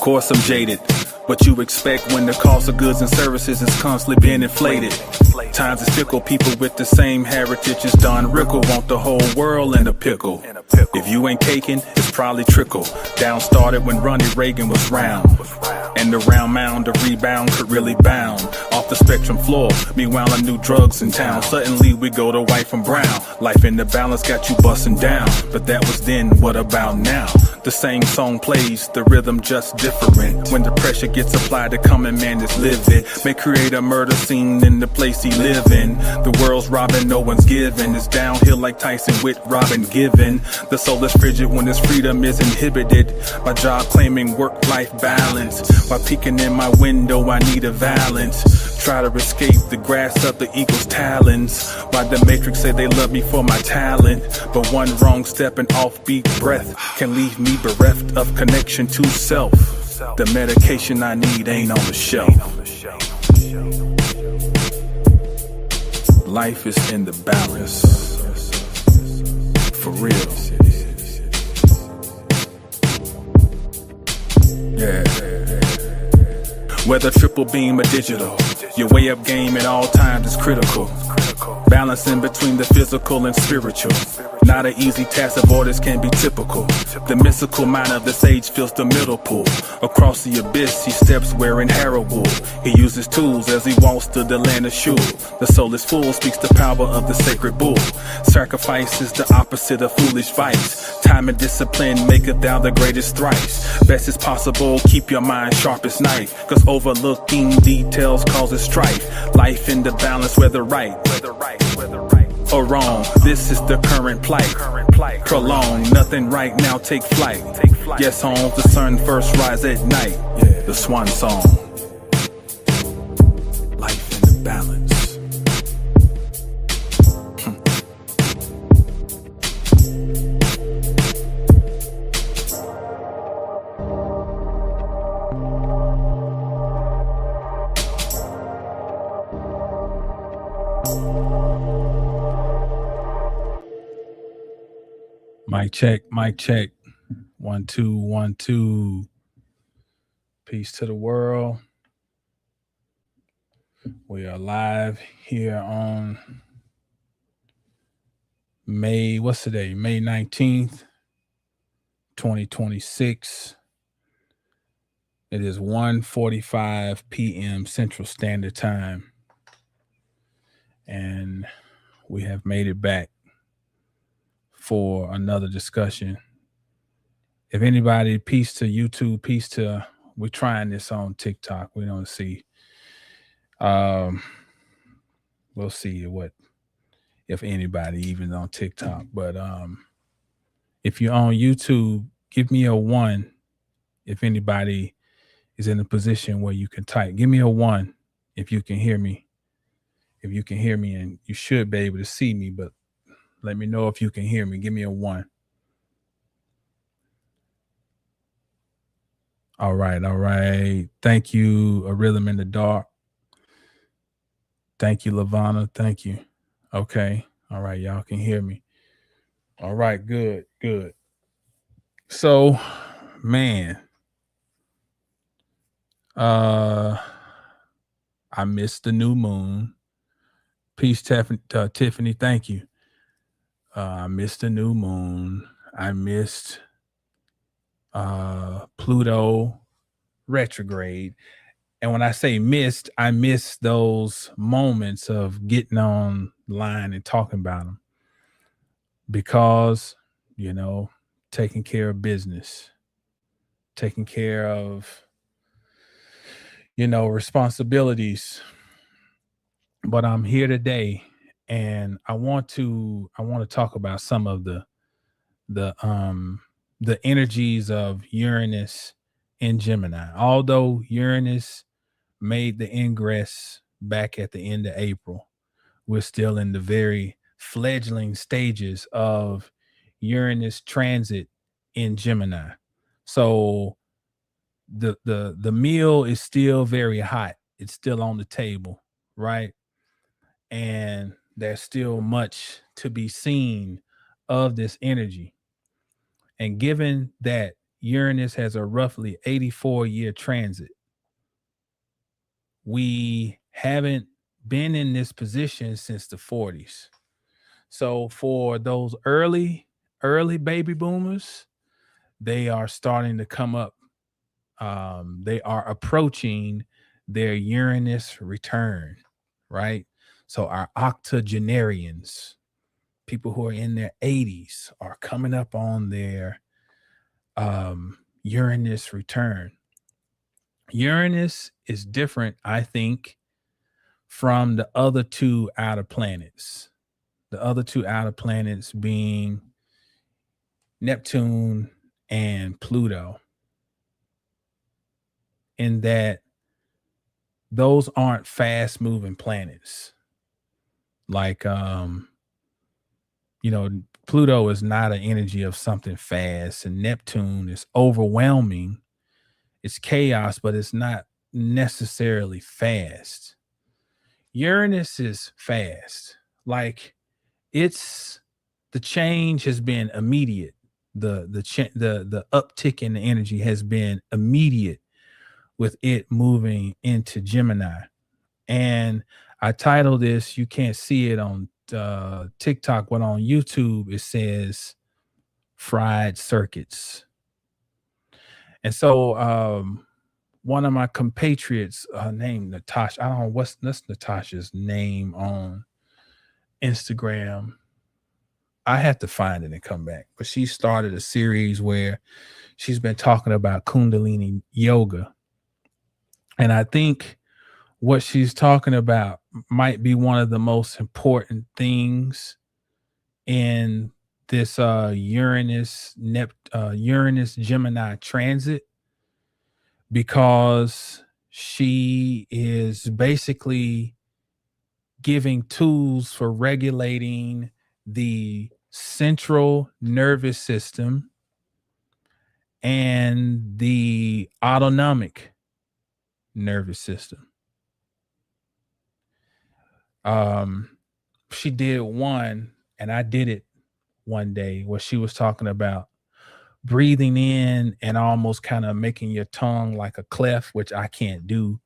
course I'm jaded. What you expect when the cost of goods and services is constantly being inflated. Times is fickle, people with the same heritage as Don Rickle want the whole world in a pickle. If you ain't caking, it's probably trickle. Down started when Ronnie Reagan was round. And the round mound, the rebound could really bound off the spectrum floor. Meanwhile, I knew drugs in town. Suddenly we go to white from brown. Life in the balance got you busting down. But that was then, what about now? The same song plays, the rhythm just different. When the pressure gets applied to common man that's living, may create a murder scene in the place he live in. The world's robbing, no one's giving. It's downhill like Tyson with Robin Given. The soul is frigid when its freedom is inhibited by job claiming work-life balance. While peeking in my window, I need a balance. Try to escape the grasp of the eagle's talons. While the matrix say they love me for my talent, but one wrong step and offbeat breath can leave me bereft of connection to self. The medication I need ain't on the shelf. Life is in the balance. For real. Yeah. Whether triple beam or digital, your way up game at all times is critical. Balancing between the physical and spiritual. Not an easy task, avoidance can be typical. The mystical mind of the sage feels the middle pool. Across the abyss, he steps wearing harrow wool. He uses tools as he walks to the land of Shul. The soul is full, speaks the power of the sacred bull. Sacrifice is the opposite of foolish vice. Time and discipline maketh thou the greatest thrice. Best as possible, keep your mind sharp as knife. Cause overlooking details causes strife. Life in the balance, whether right or wrong, this is the current plight. Prolong, nothing right now, take flight. Yes, home, the sun first rise at night. The swan song. Life in the balance. Mic check, mic check. 1 2 1 2. Peace to the world. We are live here on May, what's today? May 19th, 2026. It is 1:45 p.m. Central Standard Time. And we have made it back for another discussion. If anybody, peace to YouTube, peace to, we're trying this on TikTok. We don't see. We'll see what, if anybody even on TikTok. But if you're on YouTube, give me a 1. If anybody is in a position where you can type, give me a 1 if you can hear me. If you can hear me, and you should be able to see me, but let me know if you can hear me. Give me a 1. All right, all right. Thank you, A Rhythm in the Dark. Thank you, Lavana. Thank you. Okay. All right, y'all can hear me. All right, good, good. So, man, I missed the new moon. Peace, Tiffany. Thank you. I missed the new moon. I missed Pluto retrograde. And when I say missed, I missed those moments of getting online and talking about them. Because, you know, taking care of business, taking care of, you know, responsibilities. But I'm here today, and I want to talk about some of the energies of Uranus in Gemini. Although Uranus made the ingress back at the end of April, we're still in the very fledgling stages of Uranus transit in Gemini. So the meal is still very hot. It's still on the table, right? And there's still much to be seen of this energy. And given that Uranus has a roughly 84-year transit. We haven't been in this position since the 40s. So for those early baby boomers, they are starting to come up. They are approaching their Uranus return, right? So our octogenarians, people who are in their 80s, are coming up on their Uranus return. Uranus is different, I think, from the other two outer planets. The other two outer planets being Neptune and Pluto, in that those aren't fast moving planets. Like, Pluto is not an energy of something fast, and Neptune is overwhelming. It's chaos, but it's not necessarily fast. Uranus is fast. Like, it's the change has been immediate. The uptick in the energy has been immediate with it moving into Gemini. And I titled this, you can't see it on TikTok, but on YouTube it says fried circuits. And so one of my compatriots, her name Natasha, I don't know what's Natasha's name on Instagram. I have to find it and come back. But she started a series where she's been talking about Kundalini yoga. And I think what she's talking about might be one of the most important things in this Uranus Gemini transit, because she is basically giving tools for regulating the central nervous system and the autonomic nervous system. She did one, and I did it one day, where she was talking about breathing in and almost kind of making your tongue like a cleft, which I can't do,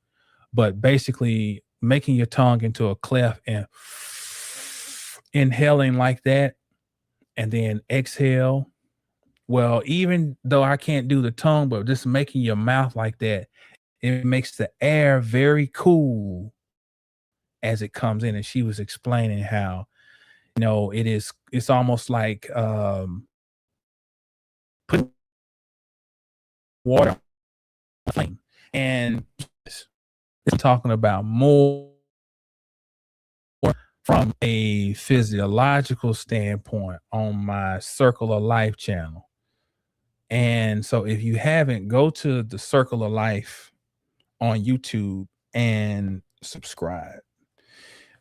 but basically making your tongue into a cleft and inhaling like that, and then exhale. Well, even though I can't do the tongue, but just making your mouth like that, it makes the air very cool as it comes in. And she was explaining how, it's almost like putting water on a flame. And it's talking about more from a physiological standpoint on my Circle of Life channel. And so if you haven't, go to the Circle of Life on YouTube and subscribe.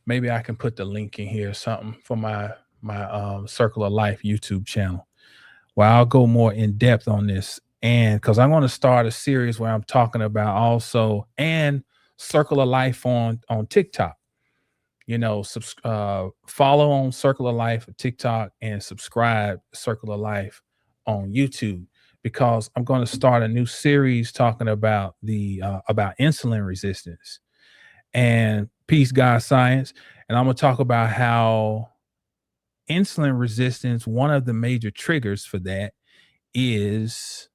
Maybe I can put the link in here or something for my Circle of Life YouTube channel, where I'll go more in depth on this. And because I'm going to start a series where I'm talking about also, and Circle of Life on TikTok. Follow on Circle of Life TikTok and subscribe Circle of Life on YouTube, because I'm going to start a new series talking about about insulin resistance and peace, God, science. And I'm going to talk about how insulin resistance, one of the major triggers for that is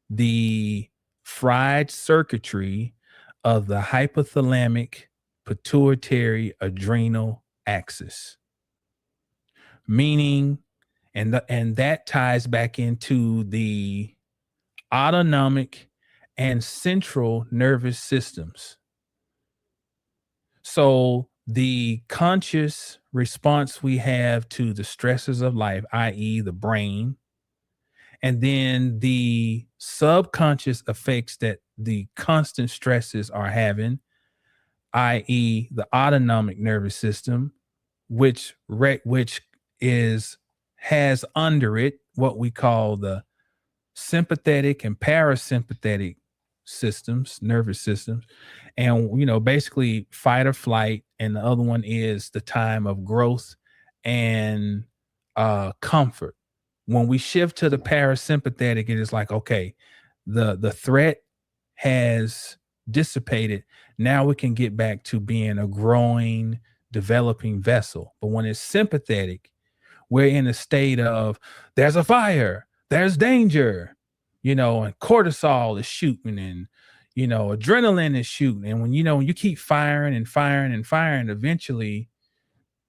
the fried circuitry of the hypothalamic pituitary adrenal axis, meaning, and that ties back into the autonomic and central nervous systems. So the conscious response we have to the stresses of life, i.e. the brain, and then the subconscious effects that the constant stresses are having, i.e. the autonomic nervous system, which has under it what we call the sympathetic and parasympathetic nervous systems. And basically fight or flight, and the other one is the time of growth and comfort. When we shift to the parasympathetic, it is like, okay, the threat has dissipated. Now we can get back to being a growing, developing vessel. But when it's sympathetic, we're in a state of there's a fire, there's danger, and cortisol is shooting, and adrenaline is shooting. And when when you keep firing and firing and firing, eventually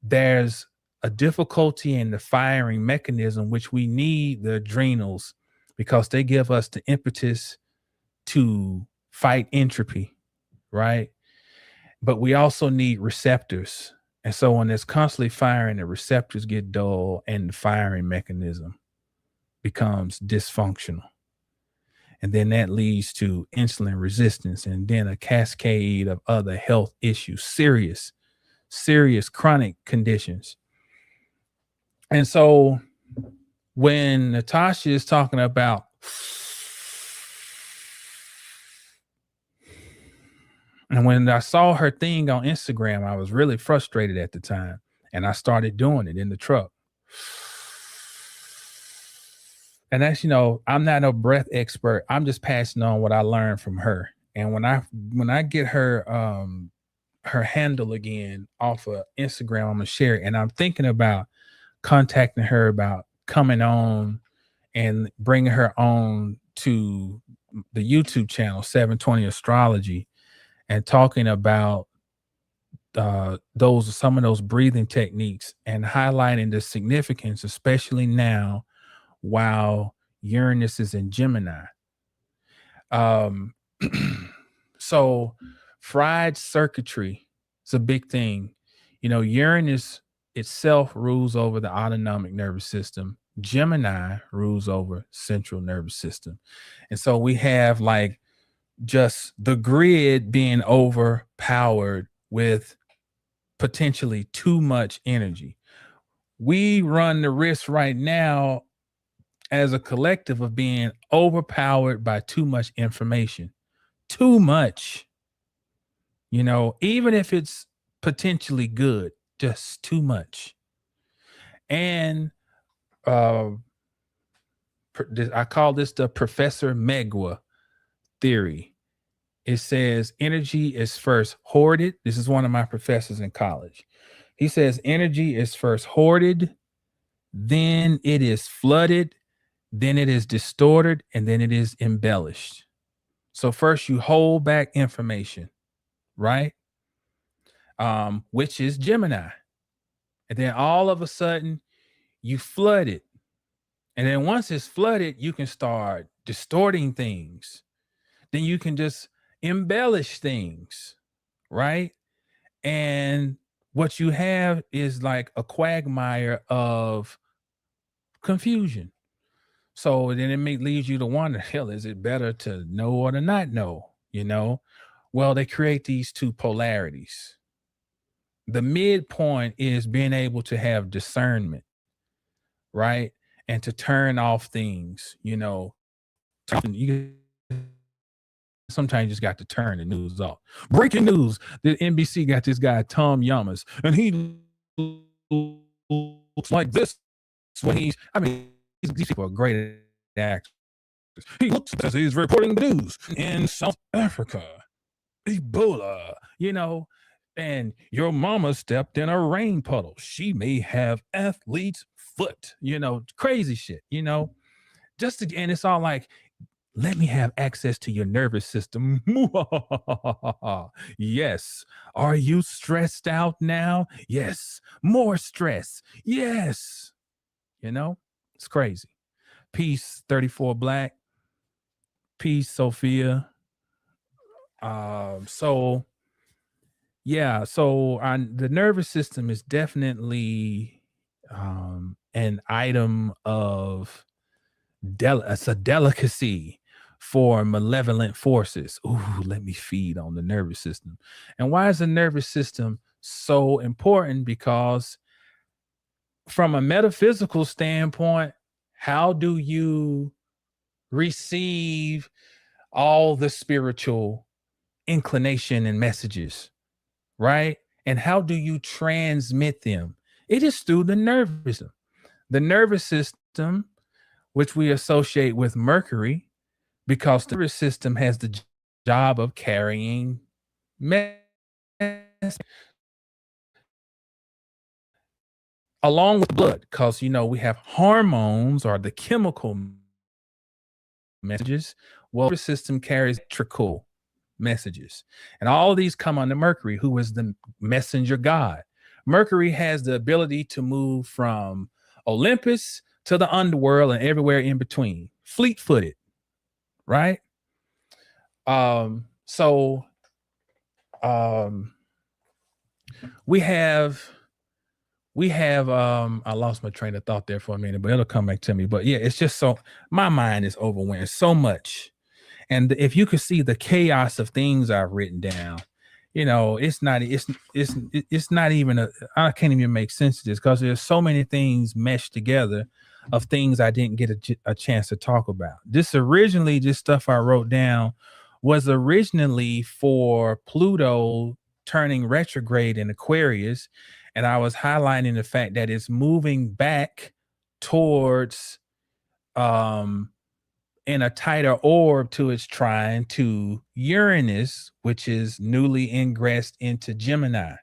there's a difficulty in the firing mechanism, which we need the adrenals because they give us the impetus to fight entropy, right? But we also need receptors. And so when it's constantly firing, the receptors get dull and the firing mechanism becomes dysfunctional. And then that leads to insulin resistance and then a cascade of other health issues, serious chronic conditions. And so when Natasha is talking about and when I saw her thing on Instagram, I was really frustrated at the time. And I started doing it in the truck. And that's, I'm not a breath expert. I'm just passing on what I learned from her. And when I get her her handle again off of Instagram, I'm gonna share it. And I'm thinking about contacting her about coming on and bringing her on to the YouTube channel 720 Astrology and talking about some of those breathing techniques and highlighting the significance, especially now while Uranus is in Gemini. So fried circuitry is a big thing. Uranus itself rules over the autonomic nervous system. Gemini rules over central nervous system. And so we have like just the grid being overpowered with potentially too much energy. We run the risk right now as a collective of being overpowered by too much information. Too much. Even if it's potentially good, just too much. And I call this the Professor Megwa theory. It says energy is first hoarded. This is one of my professors in college. He says energy is first hoarded, then it is flooded, then it is distorted, and then it is embellished. So first you hold back information, right? Which is Gemini. And then all of a sudden you flood it. And then once it's flooded, you can start distorting things. Then you can just embellish things, right? And what you have is like a quagmire of confusion. So then it leads you to wonder, hell, is it better to know or to not know? Well, they create these two polarities. The midpoint is being able to have discernment, right? And to turn off things, sometimes you just got to turn the news off. Breaking news: the NBC got this guy Tom Yamas, and he looks like this when these people are great actors. He looks as he's reporting the news in South Africa, Ebola, and your mama stepped in a rain puddle. She may have athlete's foot, crazy shit, and it's all like, let me have access to your nervous system. Yes. Are you stressed out now? Yes. More stress. Yes. It's crazy. Peace, 34 Black. Peace, Sophia. So the nervous system is definitely an item of it's a delicacy for malevolent forces. Ooh, let me feed on the nervous system. And why is the nervous system so important? Because from a metaphysical standpoint, how do you receive all the spiritual inclination and messages, right? And how do you transmit them? It is through the nervous system. The nervous system which we associate with Mercury because the nervous system has the job of carrying messages along with blood, because we have hormones or the chemical messages. Well, the system carries electrical messages, and all of these come under Mercury, who is the messenger god. Mercury has the ability to move from Olympus to the underworld and everywhere in between, fleet-footed, right? So we have I lost my train of thought there for a minute, but it'll come back to me. But yeah, it's just so my mind is overwhelmed so much. And if you could see the chaos of things I've written down, it's not even I can't even make sense of this, because there's so many things meshed together of things I didn't get a chance to talk about. This stuff I wrote down was originally for Pluto turning retrograde in Aquarius, and I was highlighting the fact that it's moving back towards in a tighter orb to its trine to Uranus, which is newly ingressed into Gemini,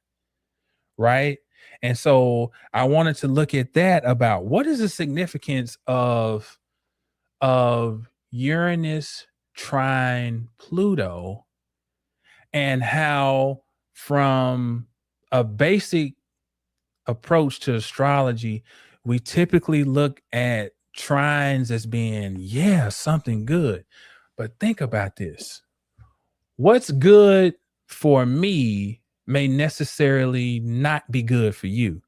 right? And so I wanted to look at that, about what is the significance of Uranus trine Pluto, and how, from a basic approach to astrology, we typically look at trines as being something good. But think about this: what's good for me may necessarily not be good for you.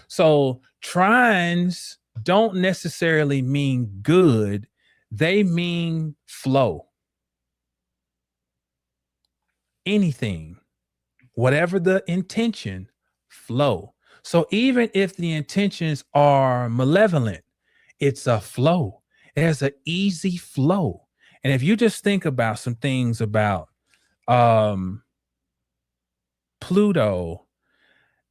So trines don't necessarily mean good, they mean flow. Anything, whatever the intention, flow. So even if the intentions are malevolent, it's a flow. There's an easy flow. And if you just think about some things about Pluto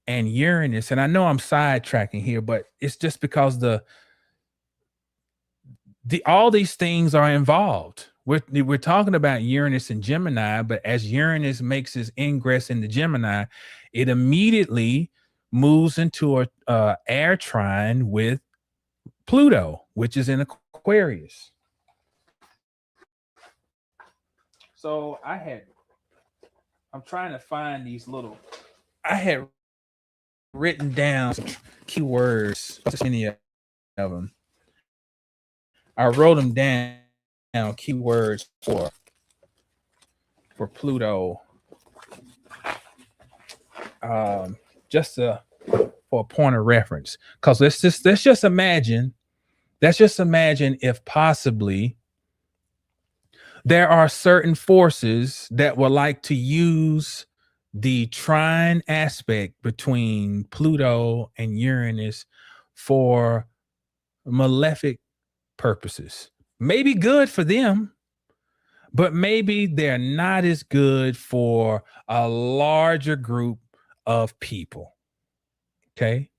and Uranus, and I know I'm sidetracking here, but it's just because all these things are involved. We're talking about Uranus and Gemini, but as Uranus makes its ingress into Gemini, it immediately moves into a air trine with Pluto, which is in Aquarius. So I'm trying to find these I had written down some keywords, just any of them. I wrote them down, keywords for Pluto, just for a point of reference. Because let's just imagine if possibly there are certain forces that would like to use the trine aspect between Pluto and Uranus for malefic purposes. Maybe good for them, but maybe they're not as good for a larger group of people, okay?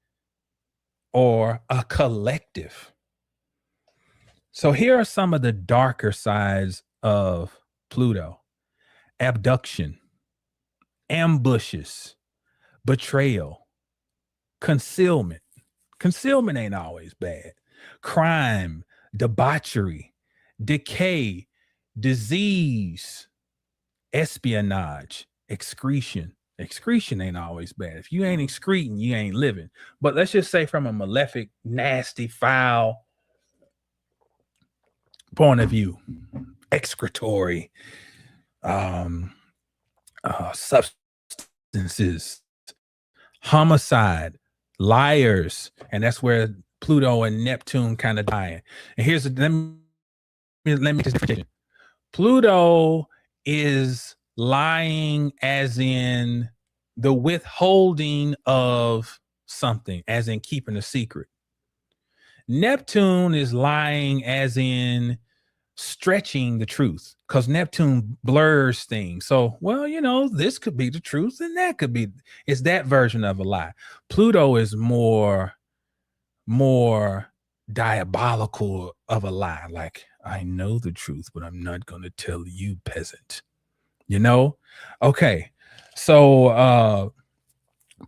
Or a collective. So here are some of the darker sides of Pluto: abduction, ambushes, betrayal, concealment. Concealment ain't always bad. Crime, debauchery, decay, disease, espionage, excretion. Excretion ain't always bad. If you ain't excreting, you ain't living. But let's just say, from a malefic, nasty, foul point of view, excretory, substances, homicide, liars, and that's where Pluto and Neptune kind of die. And here's let me just differentiate. Pluto is lying, as in the withholding of something, as in keeping a secret. Neptune is lying, as in stretching the truth, because Neptune blurs things. So, well, this could be the truth and that could be, it's that version of a lie. Pluto is more diabolical, of a lie. Like, I know the truth, but I'm not going to tell you, peasant. You know? Okay. So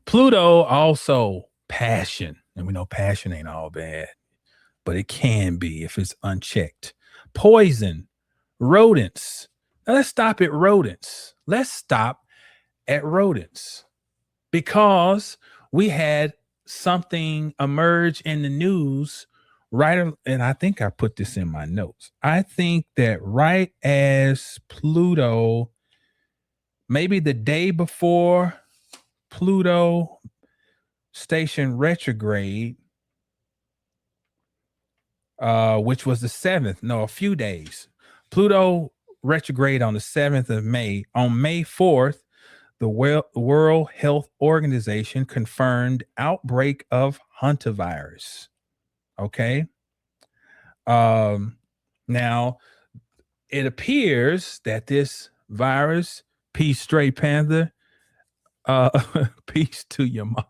Pluto also passion. And we know passion ain't all bad, but it can be if it's unchecked. Poison, rodents. Now let's stop at rodents. Let's stop at rodents because we had something emerge in the news and I think I put this in my notes. I think that right as Pluto, maybe the day before Pluto station retrograde, which was the 7th, no, a few days. Pluto retrograde on the 7th of May. On May 4th, the World Health Organization confirmed outbreak of hantavirus. Okay. Now, it appears that this virus, peace, straight panther, peace to your mom.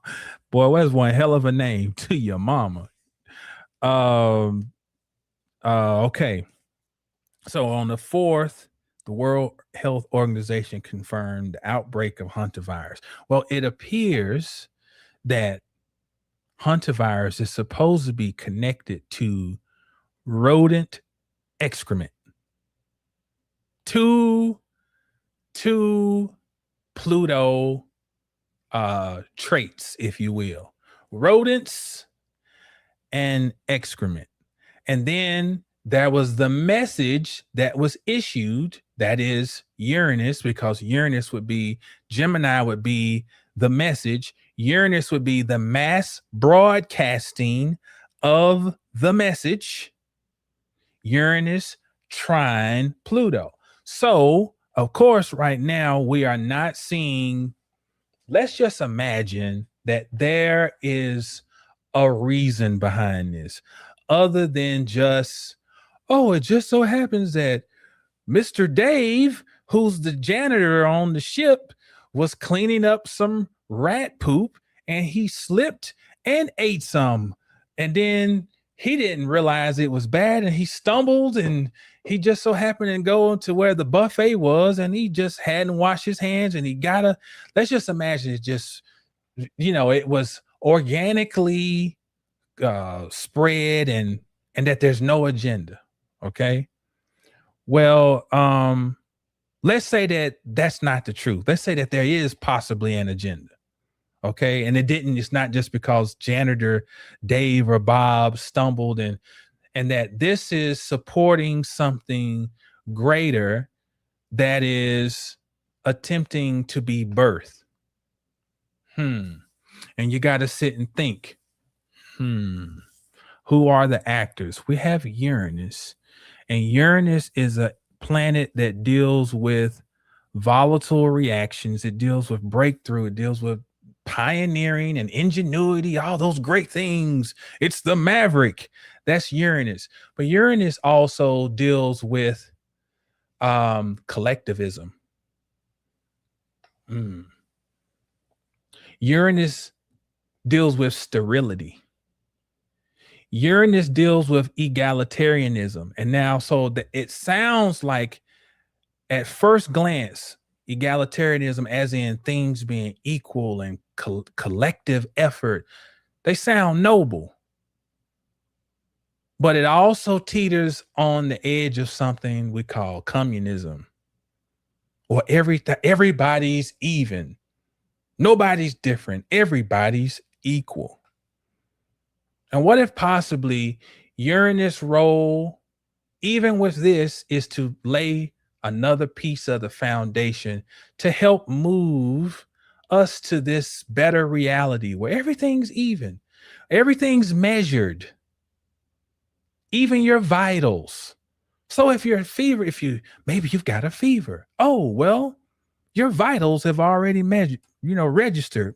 Boy, that's one hell of a name, to your mama. Okay. So on the 4th, the World Health Organization confirmed the outbreak of hantavirus. Well, it appears that hantavirus is supposed to be connected to rodent excrement. Two Pluto traits, if you will. Rodents and excrement. And then there was the message that was issued, that is Uranus, because Uranus would be, Gemini would be the message. Uranus would be the mass broadcasting of the message. Uranus trine Pluto. So, of course, right now we are not seeing, let's just imagine that there is a reason behind this other than just, oh, it just so happens that Mr. Dave, who's the janitor on the ship, was cleaning up some rat poop and he slipped and ate some. And then he didn't realize it was bad and he stumbled and he just so happened to go to where the buffet was and he just hadn't washed his hands and let's just imagine it just, it was organically spread and that there's no agenda. Okay. Well, let's say that that's not the truth. Let's say that there is possibly an agenda. Okay. And it's not just because janitor Dave or Bob stumbled and that this is supporting something greater that is attempting to be birthed. And you got to sit and think, who are the actors? We have Uranus, and Uranus is a planet that deals with volatile reactions. It deals with breakthrough. It deals with pioneering and ingenuity, all those great things. It's the maverick. That's Uranus. But Uranus also deals with collectivism. Uranus deals with sterility. Uranus deals with egalitarianism. And now, it sounds like at first glance, egalitarianism, as in things being equal and collective effort, they sound noble. But it also teeters on the edge of something we call communism, or everybody's even. Nobody's different. Everybody's equal. And what if possibly Uranus' role, even with this, is to lay another piece of the foundation to help move us to this better reality where everything's even, everything's measured, even your vitals. So if you're a fever, maybe you've got a fever. Oh, well, your vitals have already registered.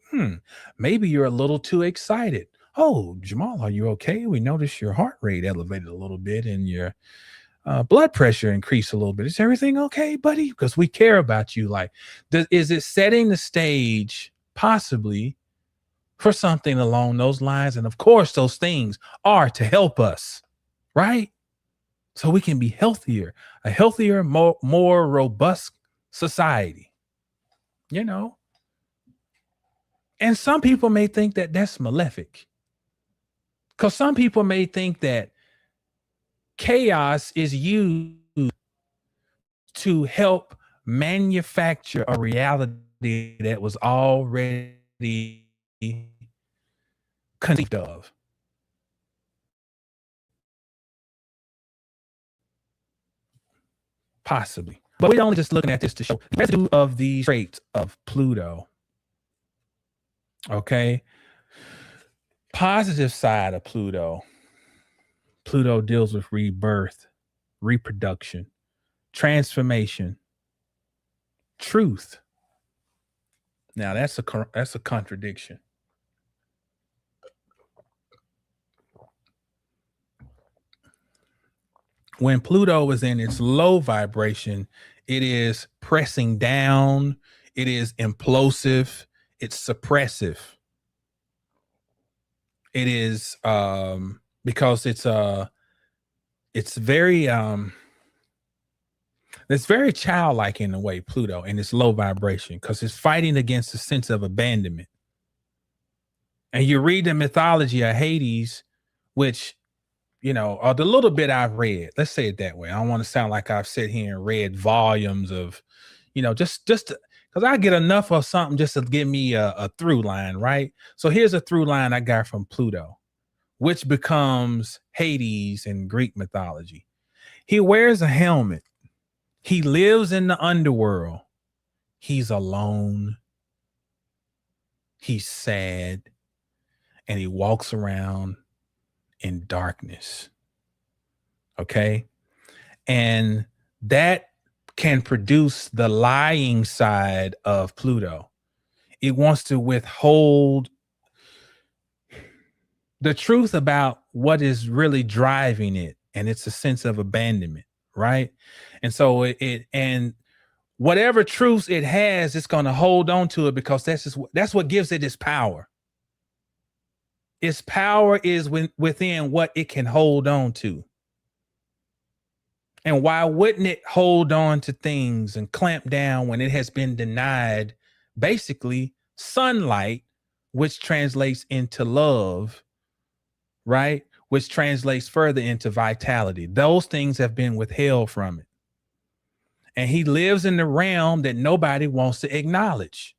Maybe you're a little too excited. Oh, Jamal, are you okay? We noticed your heart rate elevated a little bit and your blood pressure increased a little bit. Is everything okay, buddy? Because we care about you. Like, is it setting the stage possibly for something along those lines? And of course, those things are to help us, right? so we can be healthier, a healthier, more robust society, you know. And some people may think that that's malefic, because some people may think that chaos is used to help manufacture a reality that was already conceived of. Possibly. But we're only just looking at this to show the residue of these traits of Pluto. Okay. Positive side of Pluto. Pluto deals with rebirth, reproduction, transformation, truth. Now that's a contradiction. When Pluto is in its low vibration, it is pressing down, it is implosive, it's suppressive. It is because it's very it's very childlike in a way, Pluto, in its low vibration, because it's fighting against a sense of abandonment. And you read the mythology of Hades, which, you know, or the little bit I've read, let's say it that way. I don't want to sound like I've sat here and read volumes of, you know, just because I get enough of something just to give me a through line, right? So here's a through line I got from Pluto, which becomes Hades in Greek mythology. He wears a helmet. He lives in the underworld. He's alone. He's sad. And he walks around in darkness. Okay. And that can produce the lying side of Pluto. It wants to withhold the truth about what is really driving it. And it's a sense of abandonment, right? And so and whatever truths it has, it's going to hold on to it, because that's what gives it its power. Its power is within what it can hold on to. And why wouldn't it hold on to things and clamp down when it has been denied basically sunlight, which translates into love, right? Which translates further into vitality. Those things have been withheld from it. And he lives in the realm that nobody wants to acknowledge,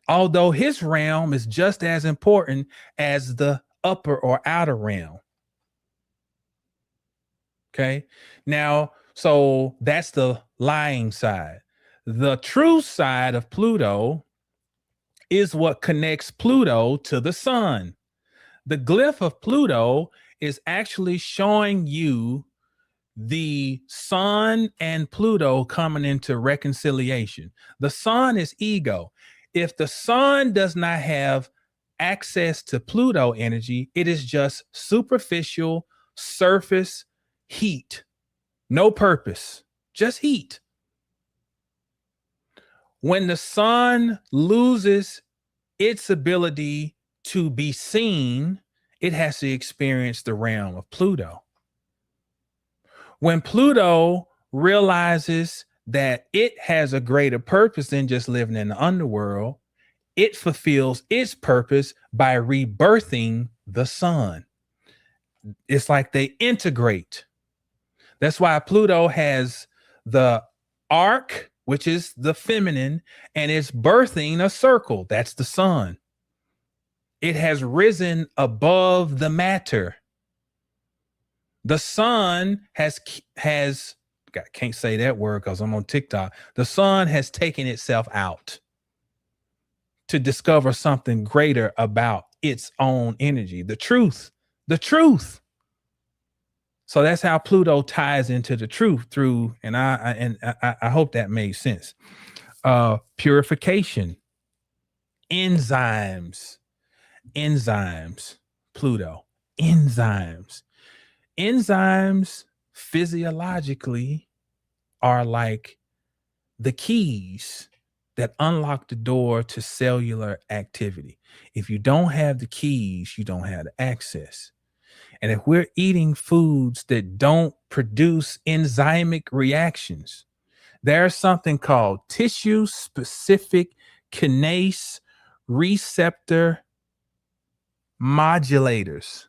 although his realm is just as important as the upper or outer realm. Okay. Now, so that's the lying side. The true side of Pluto is what connects Pluto to the sun. The glyph of Pluto is actually showing you the sun and Pluto coming into reconciliation. The sun is ego. If the sun does not have access to Pluto energy, it is just superficial surface heat, no purpose, just heat. When the sun loses its ability to be seen, it has to experience the realm of Pluto. When Pluto realizes that it has a greater purpose than just living in the underworld, it fulfills its purpose by rebirthing the sun. It's like they integrate. That's why Pluto has the arc, which is the feminine, and it's birthing a circle. That's the sun. It has risen above the matter. The sun has I can't say that word because I'm on TikTok. The sun has taken itself out to discover something greater about its own energy, the truth. So that's how Pluto ties into the truth through, and I hope that made sense. Purification, enzymes, Pluto, enzymes. Enzymes physiologically are like the keys that unlock the door to cellular activity. If you don't have the keys, you don't have the access. And if we're eating foods that don't produce enzymic reactions. There's something called tissue specific kinase receptor modulators.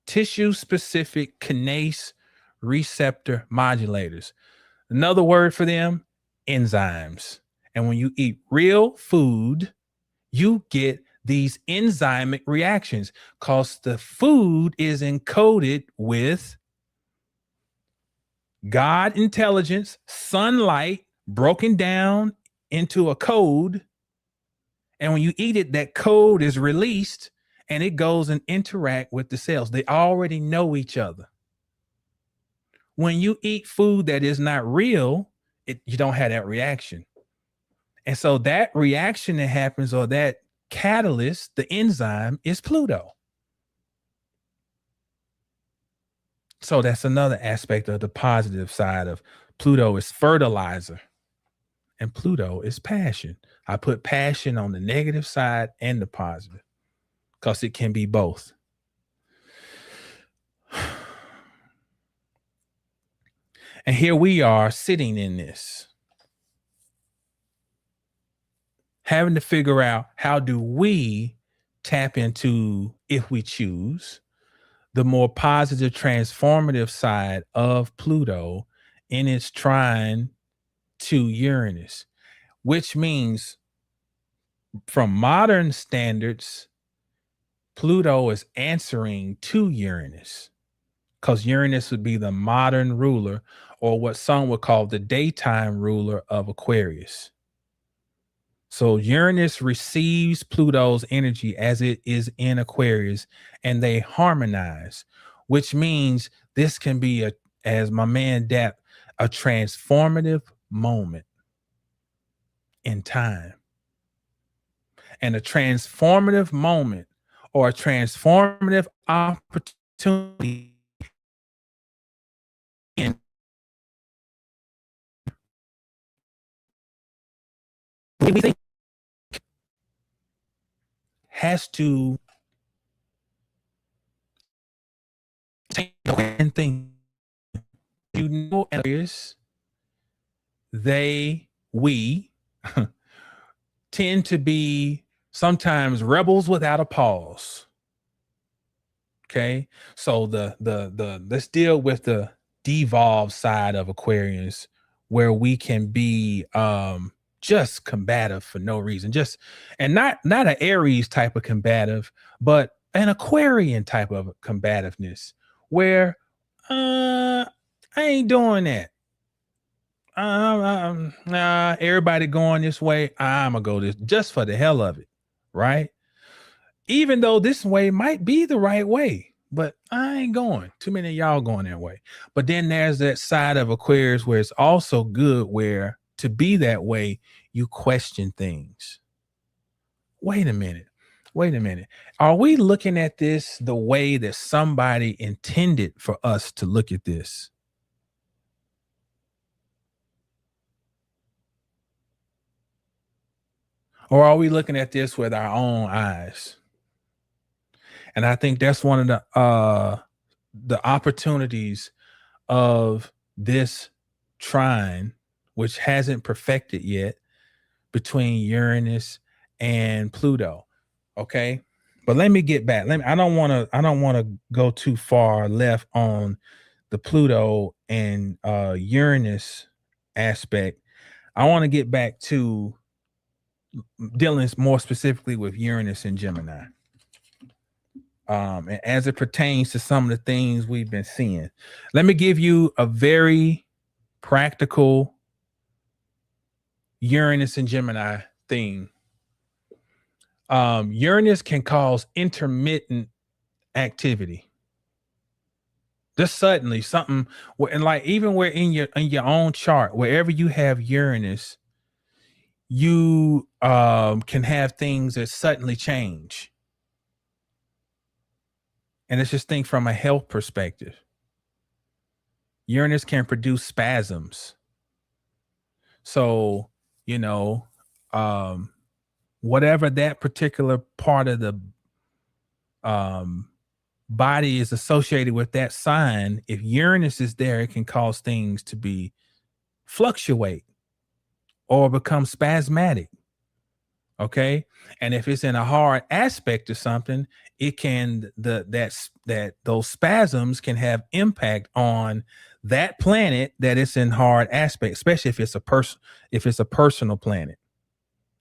Tissue specific kinase receptor modulators. Another word for them, enzymes. And when you eat real food, you get these enzymic reactions because the food is encoded with God intelligence, sunlight broken down into a code. And when you eat it, that code is released and it goes and interact with the cells. They already know each other. When you eat food that is not real, you don't have that reaction. And so that reaction that happens, or that catalyst, the enzyme, is Pluto. So that's another aspect of the positive side of Pluto is fertilizer. And Pluto is passion. I put passion on the negative side and the positive because it can be both. And here we are sitting in this, having to figure out how do we tap into, if we choose, the more positive transformative side of Pluto in its trine to Uranus, which means from modern standards, Pluto is answering to Uranus because Uranus would be the modern ruler, or what some would call the daytime ruler of Aquarius. So Uranus receives Pluto's energy as it is in Aquarius, and they harmonize, which means this can be, as my man Dap, a transformative moment in time. And a transformative moment or a transformative opportunity in we think has to take and think. You know, we tend to be sometimes rebels without a pause. Okay, so the let's deal with the devolved side of Aquarius, where we can be just combative for no reason, just, and not an Aries type of combative, but an Aquarian type of combativeness, where I ain't doing that. Nah, everybody going this way, I'm gonna go this just for the hell of it, right? Even though this way might be the right way, but I ain't going. Too many of y'all going that way. But then there's that side of Aquarius where it's also good, where to be that way, you question things. Wait a minute. Are we looking at this the way that somebody intended for us to look at this? Or are we looking at this with our own eyes? And I think that's one of the opportunities of this trine, which hasn't perfected yet, between Uranus and Pluto. Okay. But let me get back. I don't want to go too far left on the Pluto and Uranus aspect. I want to get back to dealing more specifically with Uranus and Gemini. And as it pertains to some of the things we've been seeing, let me give you a very practical Uranus and Gemini thing. Uranus can cause intermittent activity. Just suddenly something, and like even where in your own chart, wherever you have Uranus, you can have things that suddenly change. And let's just think from a health perspective. Uranus can produce spasms. So, you know, whatever that particular part of the body is associated with that sign, if Uranus is there, it can cause things to be fluctuate or become spasmodic. Okay. And if it's in a hard aspect or something, it can that those spasms can have impact on that planet that it's in hard aspect, especially if it's a personal planet.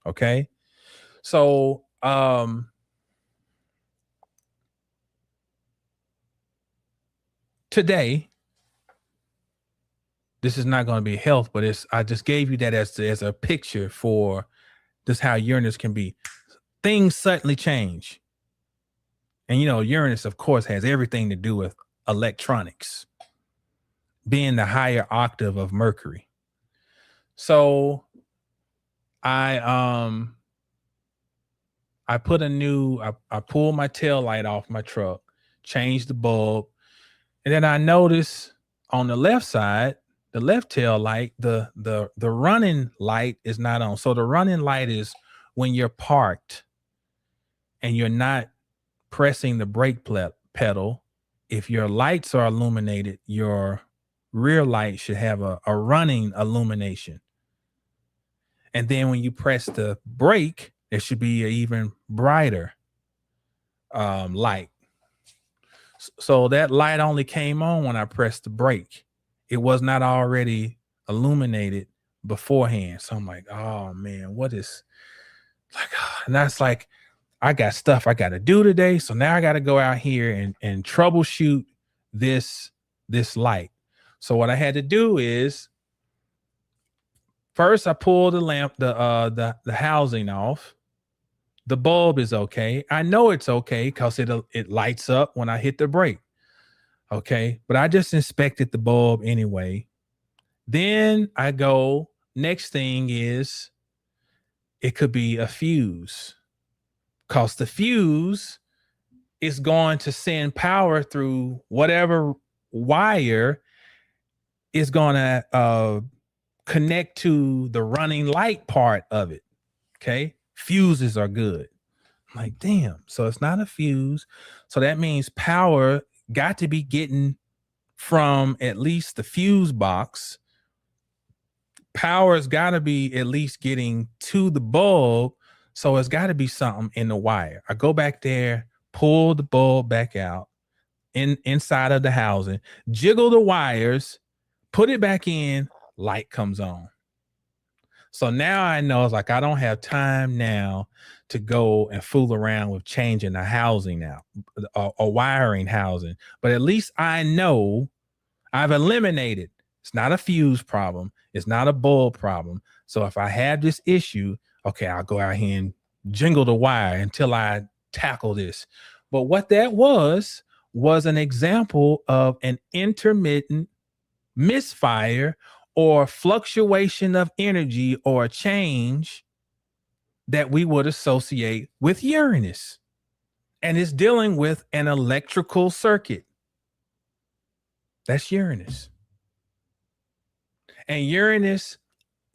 Okay. So today, this is not going to be health, but I just gave you that as a picture for just how Uranus can be. Things suddenly change. And Uranus, of course, has everything to do with electronics, being the higher octave of Mercury. So I put I pulled my tail light off my truck, changed the bulb, and then I noticed on the left side, the left tail light, the running light is not on. So the running light is when you're parked and you're not pressing the brake pedal. If your lights are illuminated, your rear light should have a running illumination. And then when you press the brake, it should be an even brighter light. So that light only came on when I pressed the brake. It was not already illuminated beforehand. So I'm like, oh man, what is like, and that's like, I got stuff I got to do today. So now I got to go out here and troubleshoot this light. So what I had to do is first I pulled the lamp, the housing off. The bulb is okay. I know it's okay because it lights up when I hit the brake. Okay. But I just inspected the bulb anyway. Then I go, next thing is it could be a fuse. Because the fuse is going to send power through whatever wire is going to connect to the running light part of it. Okay. Fuses are good. I'm like, damn. So it's not a fuse. So that means power got to be getting from at least the fuse box. Power's got to be at least getting to the bulb. So it's got to be something in the wire. I go back there, pull the bulb back out inside of the housing, jiggle the wires, put it back in, light comes on. So now I know it's like I don't have time now to go and fool around with changing the housing now, a wiring housing. But at least I know I've eliminated. It's not a fuse problem. It's not a bulb problem. So if I have this issue, okay, I'll go out here and jingle the wire until I tackle this. But what that was an example of an intermittent misfire or fluctuation of energy or a change that we would associate with Uranus. And it's dealing with an electrical circuit. That's Uranus. And Uranus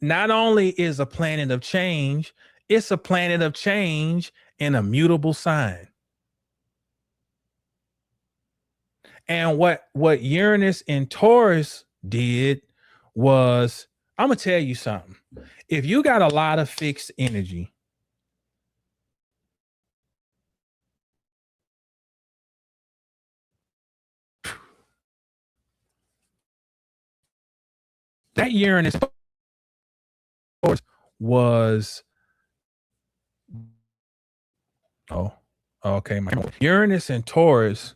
not only is a planet of change, it's a planet of change in a mutable sign. And what Uranus in Taurus did was, I'm going to tell you something. If you got a lot of fixed energy, that Uranus was okay. Uranus and Taurus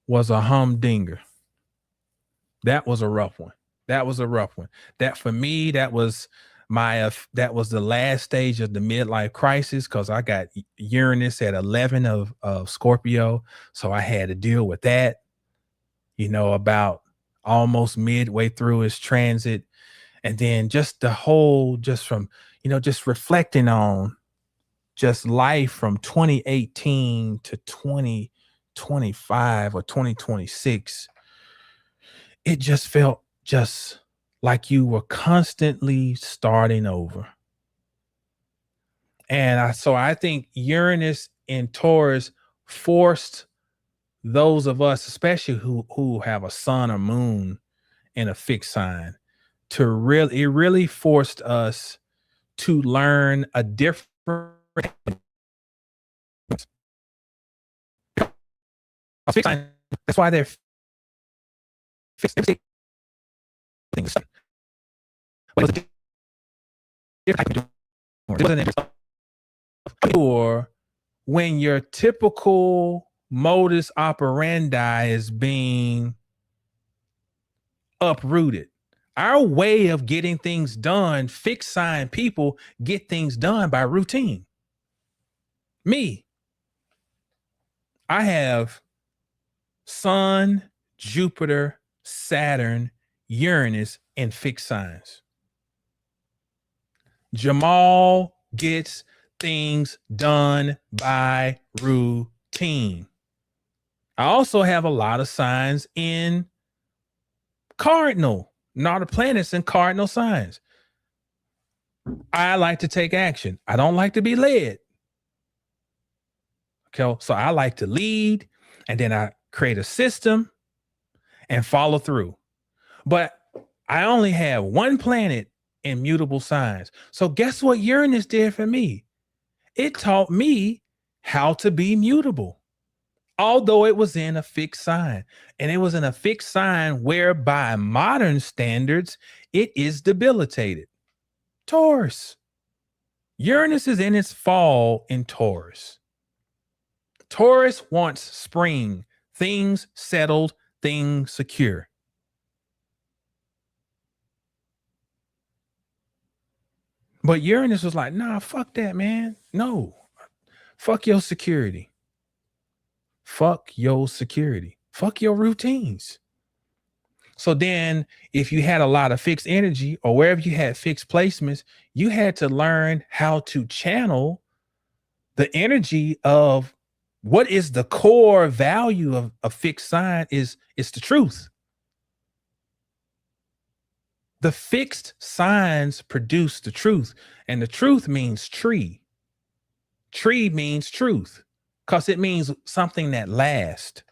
was a humdinger. That was a rough one. That for me, that was the last stage of the midlife crisis because I got Uranus at 11 of Scorpio, so I had to deal with that. About almost midway through his transit, and then just from just reflecting on just life from 2018 to 2025 or 2026, it just felt just like you were constantly starting over. And I think Uranus in Taurus forced those of us, especially who have a sun or moon in a fixed sign, it really forced us to learn a different. Fixed sign, that's why they're fixed things. But it was a different type of or when your typical modus operandi is being uprooted. Our way of getting things done, fixed sign people get things done by routine. Me, I have Sun, Jupiter, Saturn, Uranus in fixed signs. Jamal gets things done by routine. I also have a lot of signs in cardinal, not the planets in cardinal signs. I like to take action. I don't like to be led. Okay, so I like to lead, and then I create a system and follow through. But I only have one planet in mutable signs. So guess what Uranus did for me? It taught me how to be mutable, although it was in a fixed sign. And it was in a fixed sign where by modern standards, it is debilitated. Taurus. Uranus is in its fall in Taurus. Taurus wants spring, things settled, things secure. But Uranus was like, nah, fuck that, man. No, fuck your security. Fuck your security. Fuck your routines. So then if you had a lot of fixed energy or wherever you had fixed placements, you had to learn how to channel the energy of what is the core value of a fixed sign is the truth. The fixed signs produce the truth, and the truth means tree. Tree means truth because it means something that lasts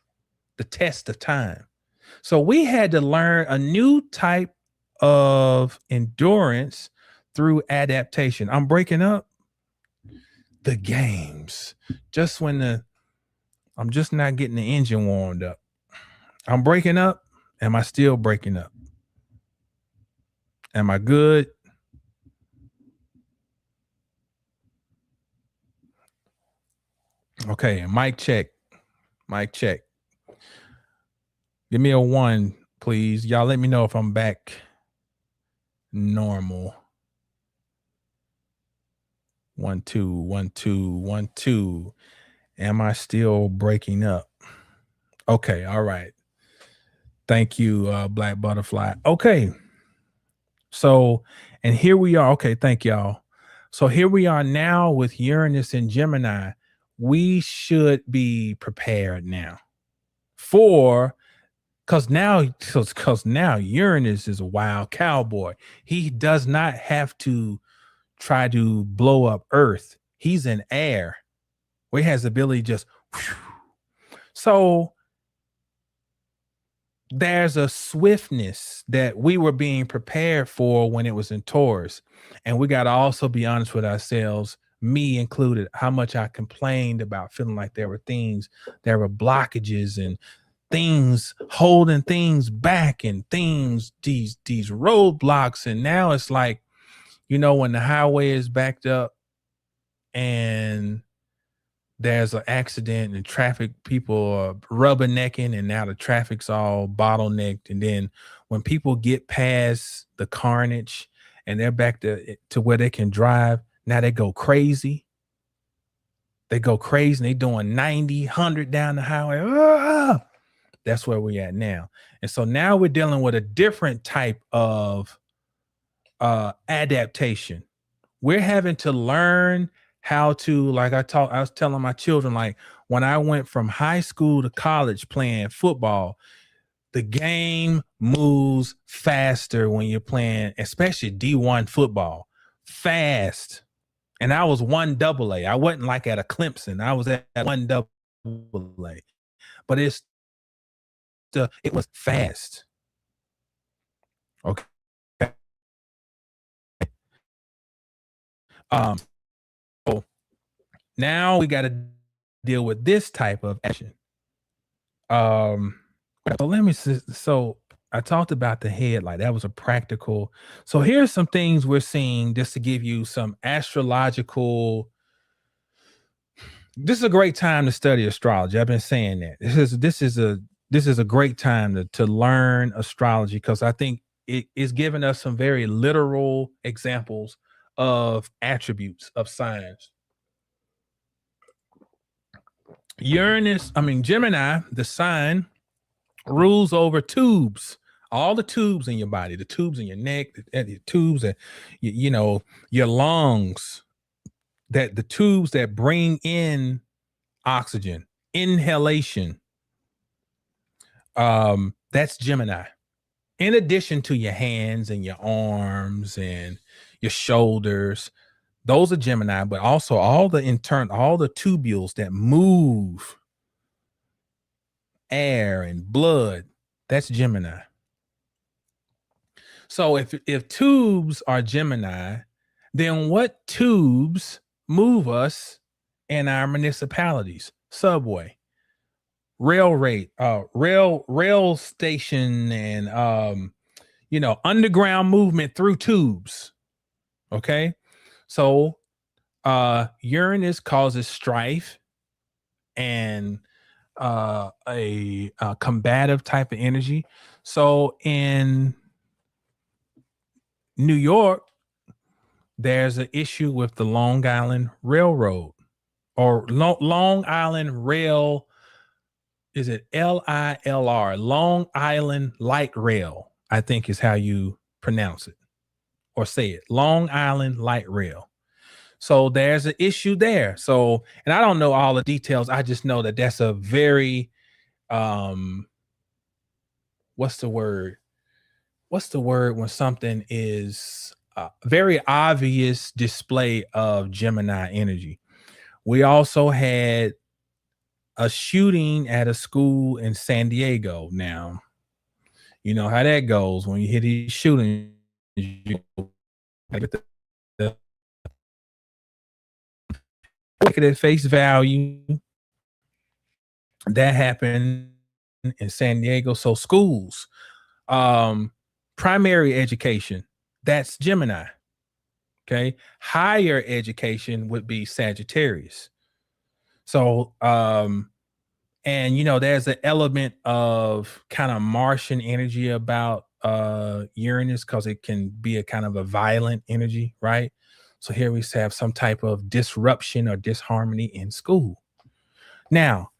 the test of time. So we had to learn a new type of endurance through adaptation. I'm breaking up the games just when I'm just not getting the engine warmed up. I'm breaking up. Am I still breaking up? Am I good? Okay, mic check. Mic check. Give me a 1, please. Y'all let me know if I'm back normal. 1 2 1 2 1 2. Am I still breaking up? Okay, all right. Thank you, Black Butterfly. Okay. So, and here we are. Okay, thank y'all. So here we are now with Uranus and Gemini. We should be prepared now because now Uranus is a wild cowboy. He does not have to try to blow up Earth. He's in air where he has the ability to just whew. So there's a swiftness that we were being prepared for when it was in Taurus. And we got to also be honest with ourselves, me included, how much I complained about feeling like there were blockages and things holding things back and these roadblocks. And now it's like, when the highway is backed up and there's an accident and traffic people are rubbernecking and now the traffic's all bottlenecked. And then when people get past the carnage and they're back to where they can drive, now they go crazy. They go crazy and they doing 90, 100 down the highway. Ah! That's where we're at now. And so now we're dealing with a different type of adaptation. We're having to learn how to, like I was telling my children, like when I went from high school to college playing football, the game moves faster when you're playing, especially D1 football, fast. And I was 1AA. I wasn't like at a Clemson. I was at 1AA. but it was fast. Okay. So now we got to deal with this type of action. So let me see. So I talked about the headlight. That was a practical. So here's some things we're seeing just to give you some astrological. This is a great time to study astrology. I've been saying that. This is a great time to learn astrology, because I think it is giving us some very literal examples of attributes of signs. Gemini, the sign, rules over tubes, all the tubes in your body, the tubes in your neck, the tubes that your lungs, that the tubes that bring in oxygen, inhalation. That's Gemini. In addition to your hands and your arms and your shoulders, those are Gemini, but also all the tubules that move air and blood, that's Gemini. So if tubes are Gemini, then what tubes move us in our municipalities? Subway, rail station, and underground movement through tubes. Okay. So Uranus causes strife and a combative type of energy. So in New York, there's an issue with the Long Island Railroad, or Long Island Rail. Is it LILR? Long Island Light Rail, I think is how you pronounce it or say it. Long Island Light Rail. So there's an issue there. So, and I don't know all the details. I just know that that's a very, what's the word? What's the word when something is a very obvious display of Gemini energy? We also had a shooting at a school in San Diego. Now, you know how that goes when you hit these shootings. You get the look at face value. That happened in San Diego. So schools, primary education, that's Gemini. Okay. Higher education would be Sagittarius. So, and there's an element of kind of Martian energy about Uranus, because it can be a kind of a violent energy, right? So here we have some type of disruption or disharmony in school. Now,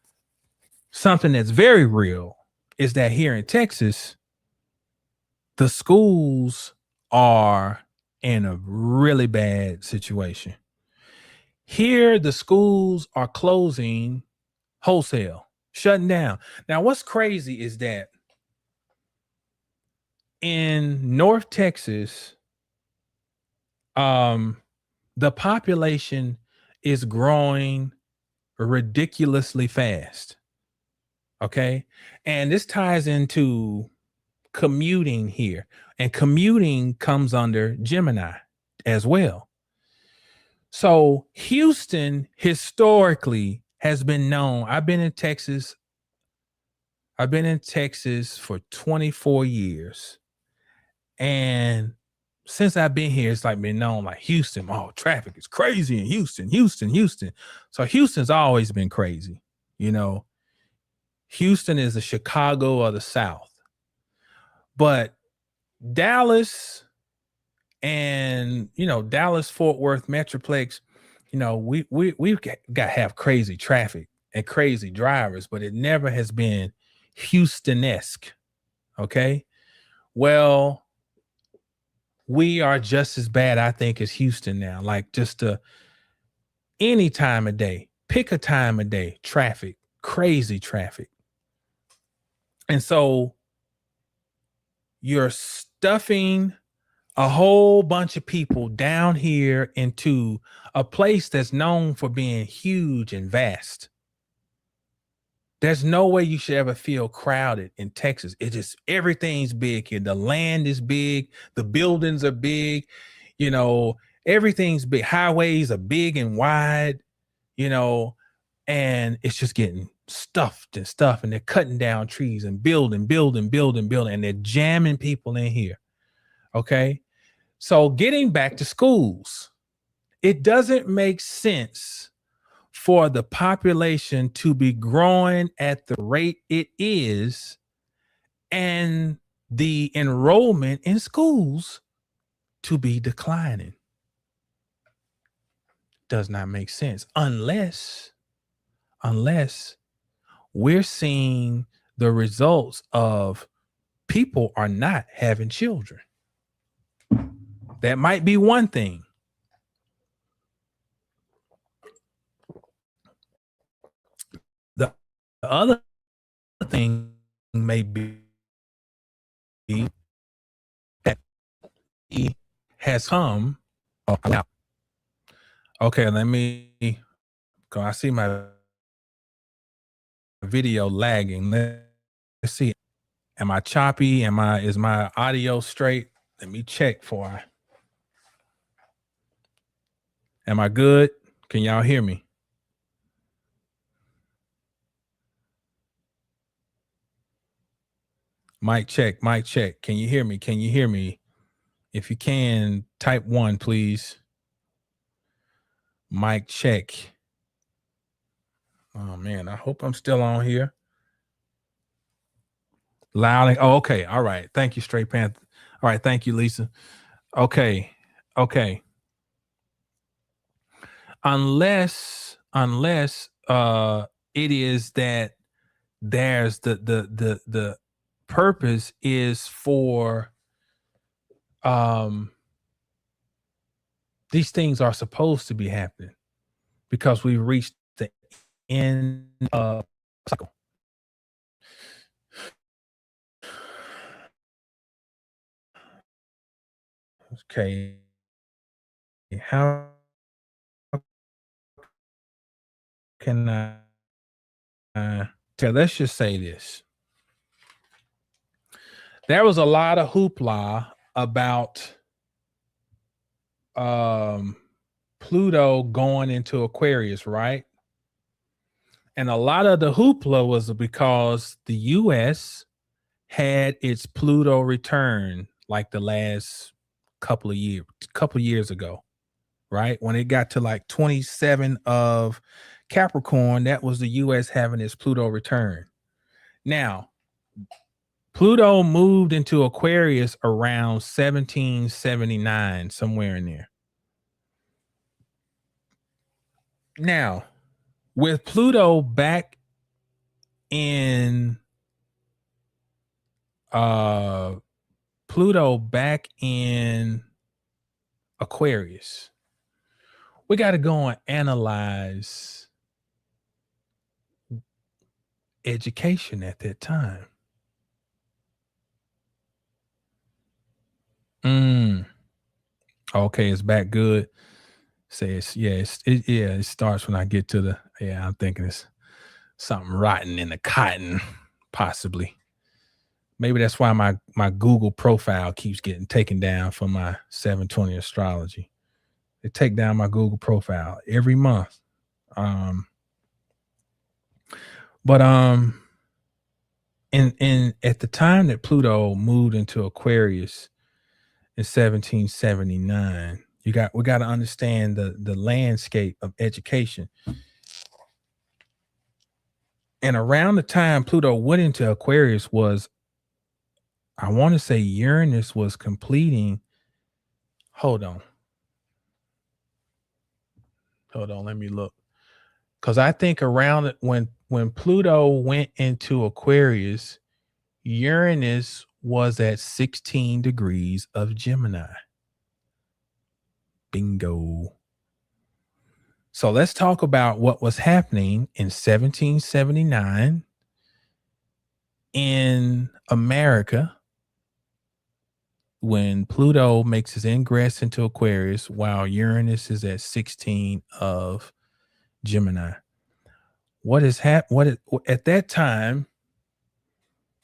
something that's very real is that here in Texas, the schools are in a really bad situation. Here, the schools are closing wholesale, shutting down. Now, what's crazy is that in North Texas, the population is growing ridiculously fast. Okay. And this ties into commuting here. And commuting comes under Gemini as well. So Houston historically has been known. I've been in Texas for 24 years. And since I've been here, it's like been known like Houston. Oh, traffic is crazy in Houston. So Houston's always been crazy. Houston is the Chicago of the South. But Dallas and, Dallas Fort Worth Metroplex, we've got to have crazy traffic and crazy drivers, but it never has been Houston-esque. Okay. Well, we are just as bad, I think, as Houston now. Like just any time of day, pick a time of day, traffic, crazy traffic. And so you're stuffing a whole bunch of people down here into a place that's known for being huge and vast. There's no way you should ever feel crowded in Texas. It just everything's big here. The land is big, the buildings are big, you know, everything's big. Highways are big and wide, you know, and it's just getting stuffed and stuff. And they're cutting down trees and building, and they're jamming people in here. Okay. So getting back to schools, it doesn't make sense for the population to be growing at the rate it is and the enrollment in schools to be declining. Does not make sense unless we're seeing the results of people are not having children. That might be one thing. The other thing may be that he has come. Okay, let me go. I see my video lagging. Let's see. Am I choppy? Is my audio straight? Let me check for. Am I good? Can y'all hear me? Mic check, mic check. Can you hear me? Can you hear me? If you can, type 1, please. Mic check. Oh man, I hope I'm still on here. Loud. Oh, okay. All right. Thank you, Straight Panther. All right. Thank you, Lisa. Okay. Okay. Unless it is that there's the purpose is for these things are supposed to be happening because we've reached the end of the cycle. Okay. How can I so let's just say this. There was a lot of hoopla about Pluto going into Aquarius, right? And a lot of the hoopla was because the US had its Pluto return like the last couple years ago, right? When it got to like 27 of Capricorn, that was the US having its Pluto return. Now, Pluto moved into Aquarius around 1779, somewhere in there. Now, with Pluto back in Aquarius, we got to go and analyze education at that time. Okay, it's back good. Says it starts when I get to the I'm thinking it's something rotten in the cotton, possibly. Maybe that's why my Google profile keeps getting taken down for my 720 astrology. They take down my Google profile every month. But in at the time that Pluto moved into Aquarius in 1779, we got to understand the landscape of education. And around the time Pluto went into Aquarius was, I want to say Uranus was completing. Hold on, let me look. Because I think around it when Pluto went into Aquarius, Uranus was at 16 degrees of Gemini. Bingo. So let's talk about what was happening in 1779 in America when Pluto makes his ingress into Aquarius while Uranus is at 16 of Gemini. at that time,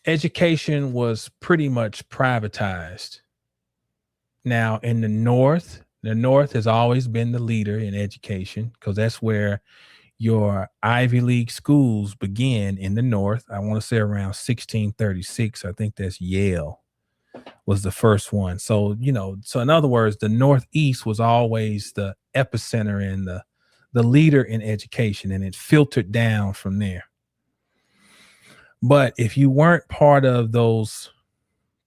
education was pretty much privatized. Now, in the North has always been the leader in education because that's where your Ivy League schools begin in the North. I want to say around 1636. I think that's Yale was the first one. So, so in other words, the Northeast was always the epicenter and the leader in education, and it filtered down from there. But if you weren't part of those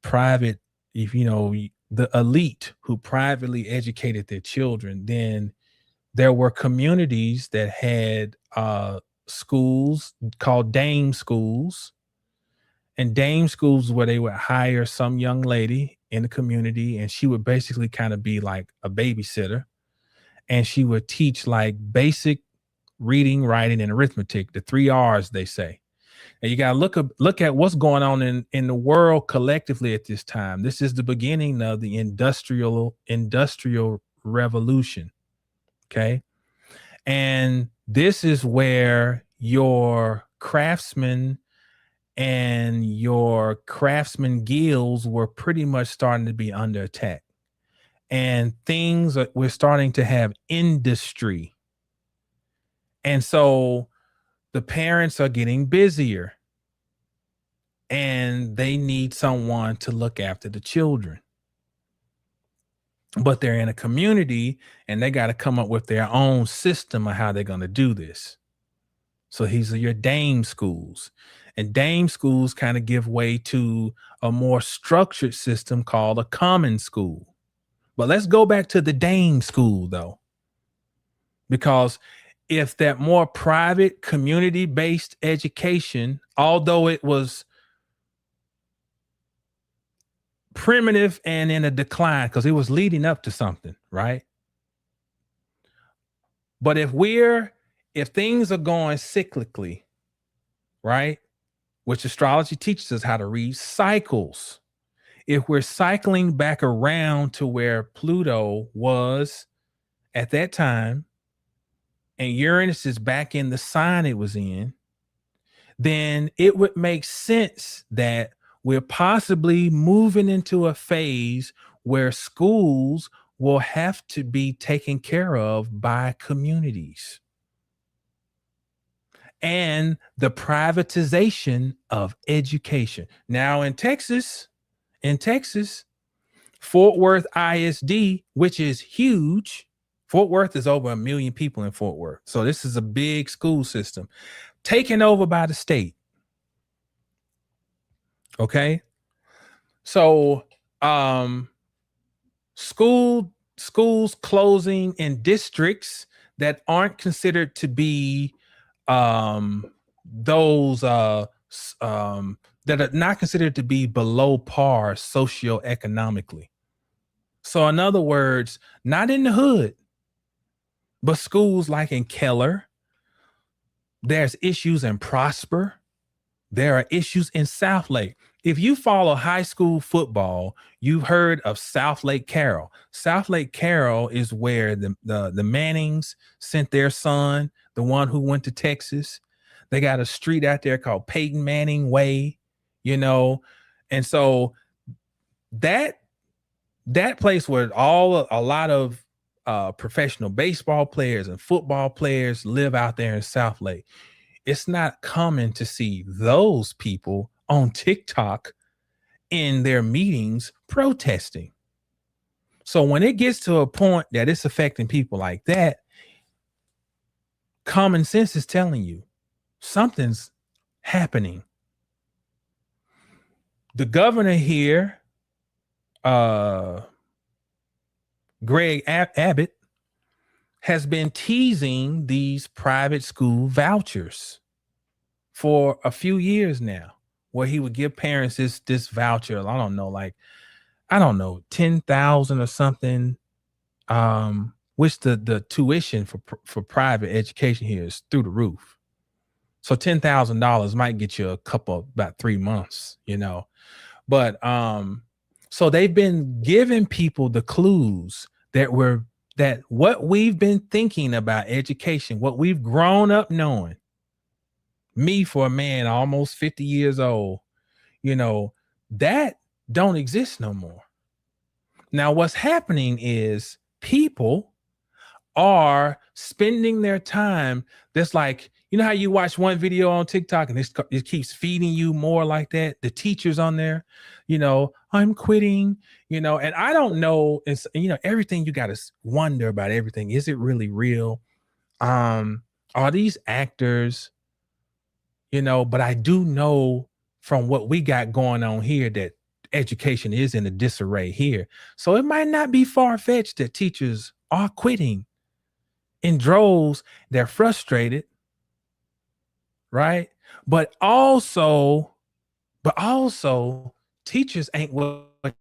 private, if the elite who privately educated their children, then there were communities that had schools called dame schools. And dame schools where they would hire some young lady in the community, and she would basically kind of be like a babysitter. And she would teach like basic reading, writing, and arithmetic, the 3 R's they say. And you got to look at what's going on in the world collectively at this time. This is the beginning of the industrial revolution. Okay. And this is where your craftsmen and your craftsman guilds were pretty much starting to be under attack. And we're starting to have industry. And so the parents are getting busier and they need someone to look after the children. But they're in a community and they got to come up with their own system of how they're going to do this. So these are your dame schools. And dame schools kind of give way to a more structured system called a common school. But let's go back to the dame school, though. Because if that more private, community-based education, although it was primitive and in a decline, because it was leading up to something, right? But if things are going cyclically, right, which astrology teaches us how to read cycles. If we're cycling back around to where Pluto was at that time, and Uranus is back in the sign it was in, then it would make sense that we're possibly moving into a phase where schools will have to be taken care of by communities. And the privatization of education. Now in Texas, Fort Worth ISD, which is huge. Fort Worth is over 1 million people in Fort Worth. So this is a big school system taken over by the state. Okay. So schools closing in districts that aren't considered to be those that are not considered to be below par socioeconomically. So in other words, not in the hood, but schools like in Keller. There's issues in Prosper. There are issues in South Lake. If you follow high school football, you've heard of South Lake Carroll. South Lake Carroll is where the Mannings sent their son, the one who went to Texas. They got a street out there called Peyton Manning Way, and so that place where a lot of professional baseball players and football players live out there in South Lake. It's not common to see those people on TikTok in their meetings protesting. So when it gets to a point that it's affecting people like that, common sense is telling you something's happening. The governor here, Greg Abbott, has been teasing these private school vouchers for a few years now, where he would give parents this voucher. I don't know, 10,000 or something. Which the tuition for private education here is through the roof. So $10,000 might get you about 3 months, But so they've been giving people the clues that what we've been thinking about education, what we've grown up knowing, me for a man almost 50 years old, that don't exist no more. Now, what's happening is people are spending their time. That's like, how you watch one video on TikTok and it keeps feeding you more like that. The teachers on there, I'm quitting, and I don't know. It's, everything you got to wonder about everything. Is it really real? Are these actors, but I do know from what we got going on here that education is in a disarray here. So it might not be far-fetched that teachers are quitting in droves. They're frustrated, right? But also teachers ain't what,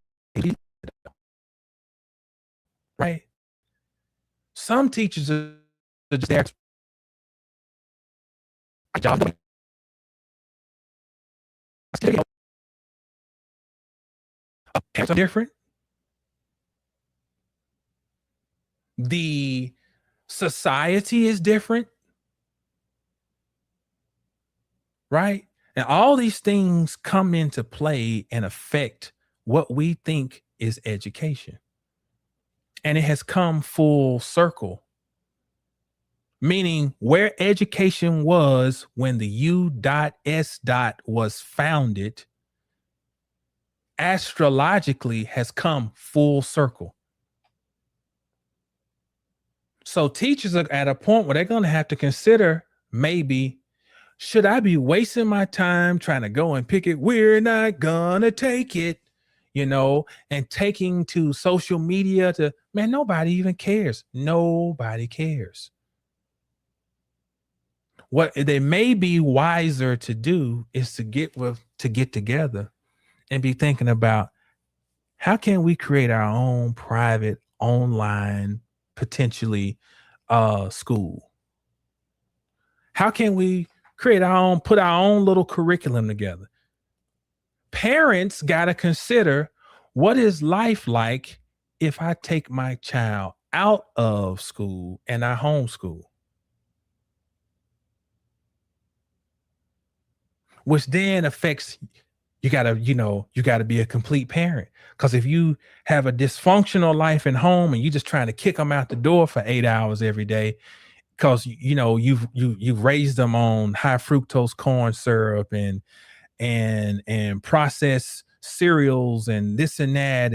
right? Some teachers are just there. Job. Parents are different. The society is different, right? And all these things come into play and affect what we think is education. And it has come full circle, meaning where education was when the U.S. was founded, astrologically has come full circle. So teachers are at a point where they're going to have to consider, maybe, should I be wasting my time trying to go and pick it? We're not gonna take it, and taking to social media to, man, nobody even cares. Nobody cares. What they may be wiser to do is to get together and be thinking about, how can we create our own private online, potentially, school? How can we put our own little curriculum together? Parents got to consider, what is life like if I take my child out of school and I homeschool? Which then affects, you gotta be a complete parent. Because if you have a dysfunctional life at home and you just trying to kick them out the door for 8 hours every day, because you've raised them on high fructose corn syrup and processed cereals and this and that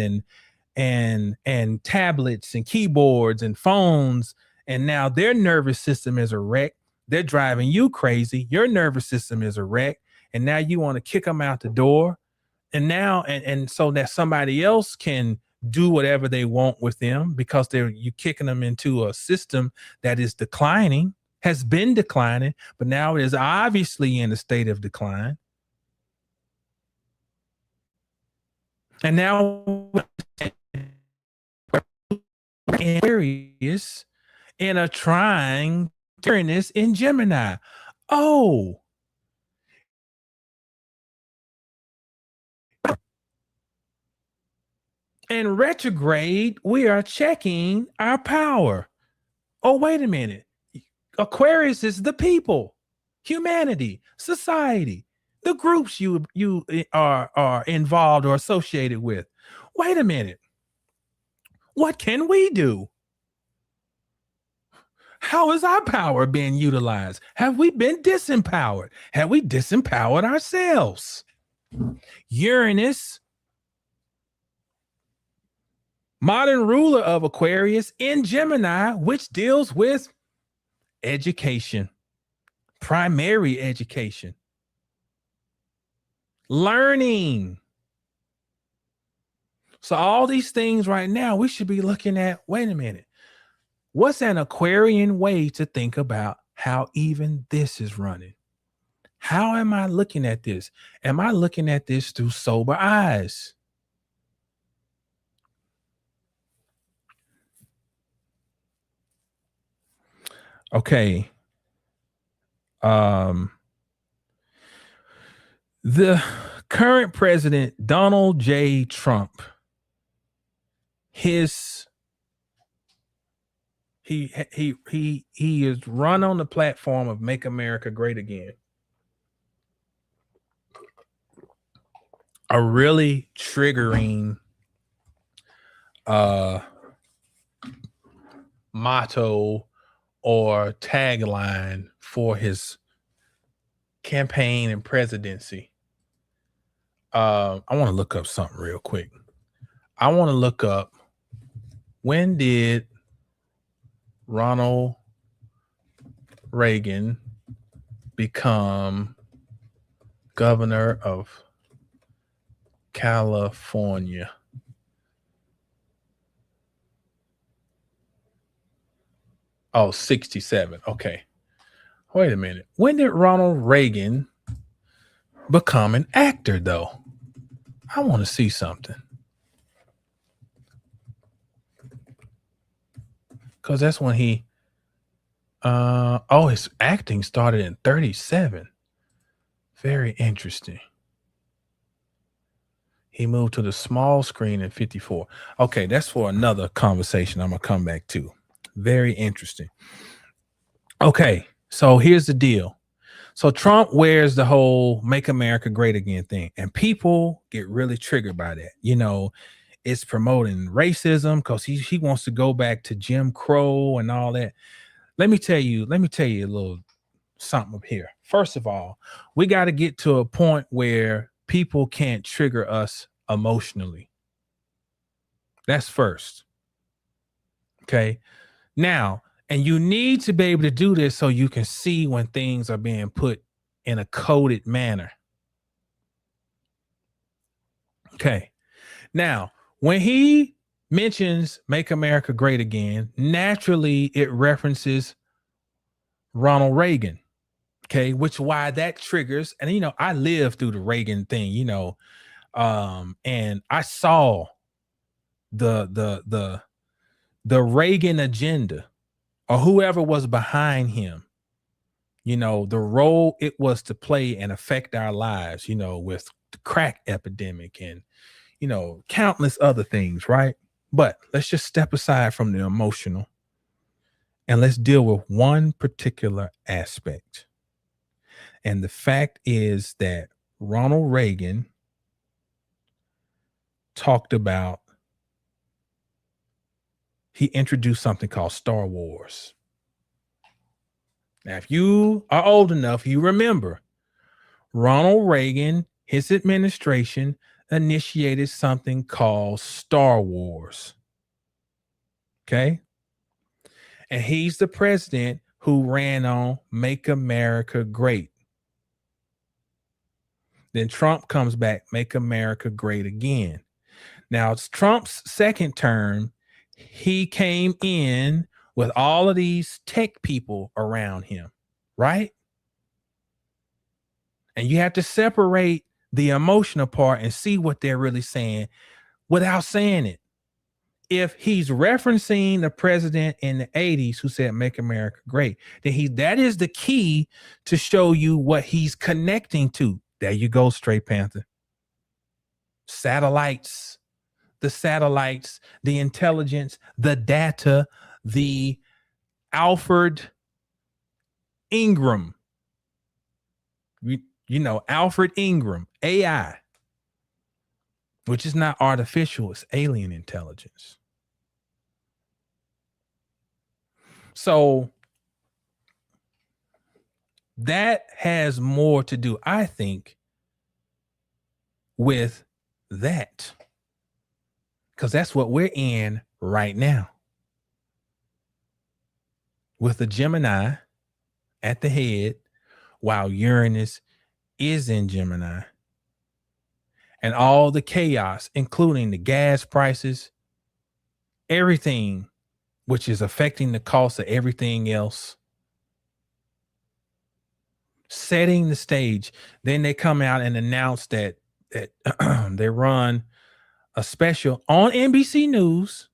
and tablets and keyboards and phones, and now their nervous system is a wreck. They're driving you crazy. Your nervous system is a wreck, and now you want to kick them out the door, and now and so that somebody else can do whatever they want with them, because you kicking them into a system that is declining, has been declining, but now it is obviously in a state of decline. And now Aquarius in a trine Uranus in Gemini. Oh, in retrograde, we are checking our power. Oh, wait a minute. Aquarius is the people, humanity, society, the groups you are involved or associated with. Wait a minute. What can we do? How is our power being utilized? Have we been disempowered? Have we disempowered ourselves? Uranus, modern ruler of Aquarius in Gemini, which deals with education, primary education, learning. So all these things right now, we should be looking at, wait a minute, what's an Aquarian way to think about how even this is running? How am I looking at this? Am I looking at this through sober eyes? Okay. The current president, Donald J. Trump, he is run on the platform of Make America Great Again. a really triggering motto or tagline for his campaign and presidency. I want to look up something real quick. I want to look up, when did Ronald Reagan become governor of California? Oh, 67. Okay. Wait a minute. When did Ronald Reagan become an actor, though? I want to see something. Because that's when he, his acting started in 37. Very interesting. He moved to the small screen in 54. Okay, that's for another conversation I'm going to come back to. Very interesting. Okay, so here's the deal. So Trump wears the whole Make America Great Again thing, and people get really triggered by that. You know, it's promoting racism because he wants to go back to Jim Crow and all that. Let me tell you a little something up here. First of all, we got to get to a point where people can't trigger us emotionally. That's first. Okay. Now, and you need to be able to do this so you can see when things are being put in a coded manner. Okay. Now, when he mentions Make America Great Again, naturally it references Ronald Reagan. Okay, which why that triggers, and you know, I lived through the Reagan thing, you know, and I saw the Reagan agenda, or whoever was behind him, you know, the role it was to play and affect our lives, you know, with the crack epidemic and, you know, countless other things, right? But let's just step aside from the emotional and let's deal with one particular aspect. And the fact is that Ronald Reagan he introduced something called Star Wars. Now, if you are old enough, you remember Ronald Reagan, his administration initiated something called Star Wars. Okay. And he's the president who ran on Make America Great. Then Trump comes back, Make America Great Again. Now, it's Trump's second term. He came in with all of these tech people around him, right? And you have to separate the emotional part and see what they're really saying without saying it. If he's referencing the president in the 80s who said Make America Great, then that is the key to show you what he's connecting to. There you go, Straight Panther. Satellites, the intelligence, the data, the Alfred Ingram. You know, Alfred Ingram, AI, which is not artificial, it's alien intelligence. So that has more to do, I think, with that. Because that's what we're in right now. With the Gemini at the head, while Uranus is in Gemini. And all the chaos, including the gas prices, everything, which is affecting the cost of everything else. Setting the stage. Then they come out and announce that they run a special on NBC News.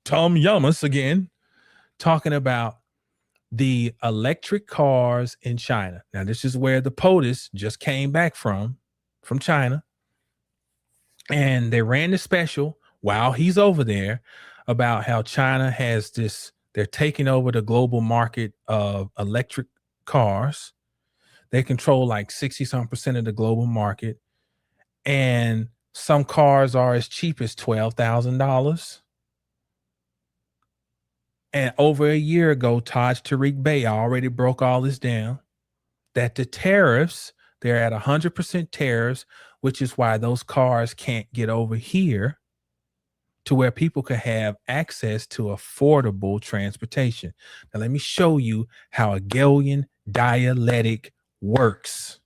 Tom Yamas again, talking about the electric cars in China. Now, this is where the POTUS just came back from China. And they ran the special while he's over there about how China has this, they're taking over the global market of electric cars. They control like 60-some% of the global market. And some cars are as cheap as $12,000. And over a year ago, Taj Tariq Bey already broke all this down, that the tariffs, they're at 100% tariffs, which is why those cars can't get over here to where people can have access to affordable transportation. Now, let me show you how a Hegelian dialectic works.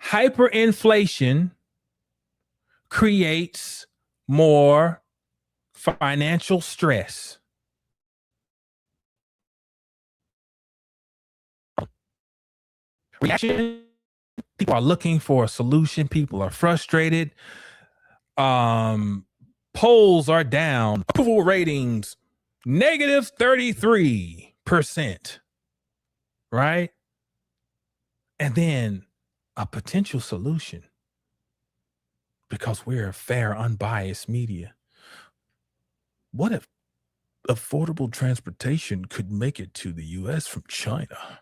Hyperinflation creates more financial stress. Reaction, people are looking for a solution. People are frustrated. Polls are down. Approval ratings negative 33%. Right? And then a potential solution, because we're a fair, unbiased media. What if affordable transportation could make it to the US from China?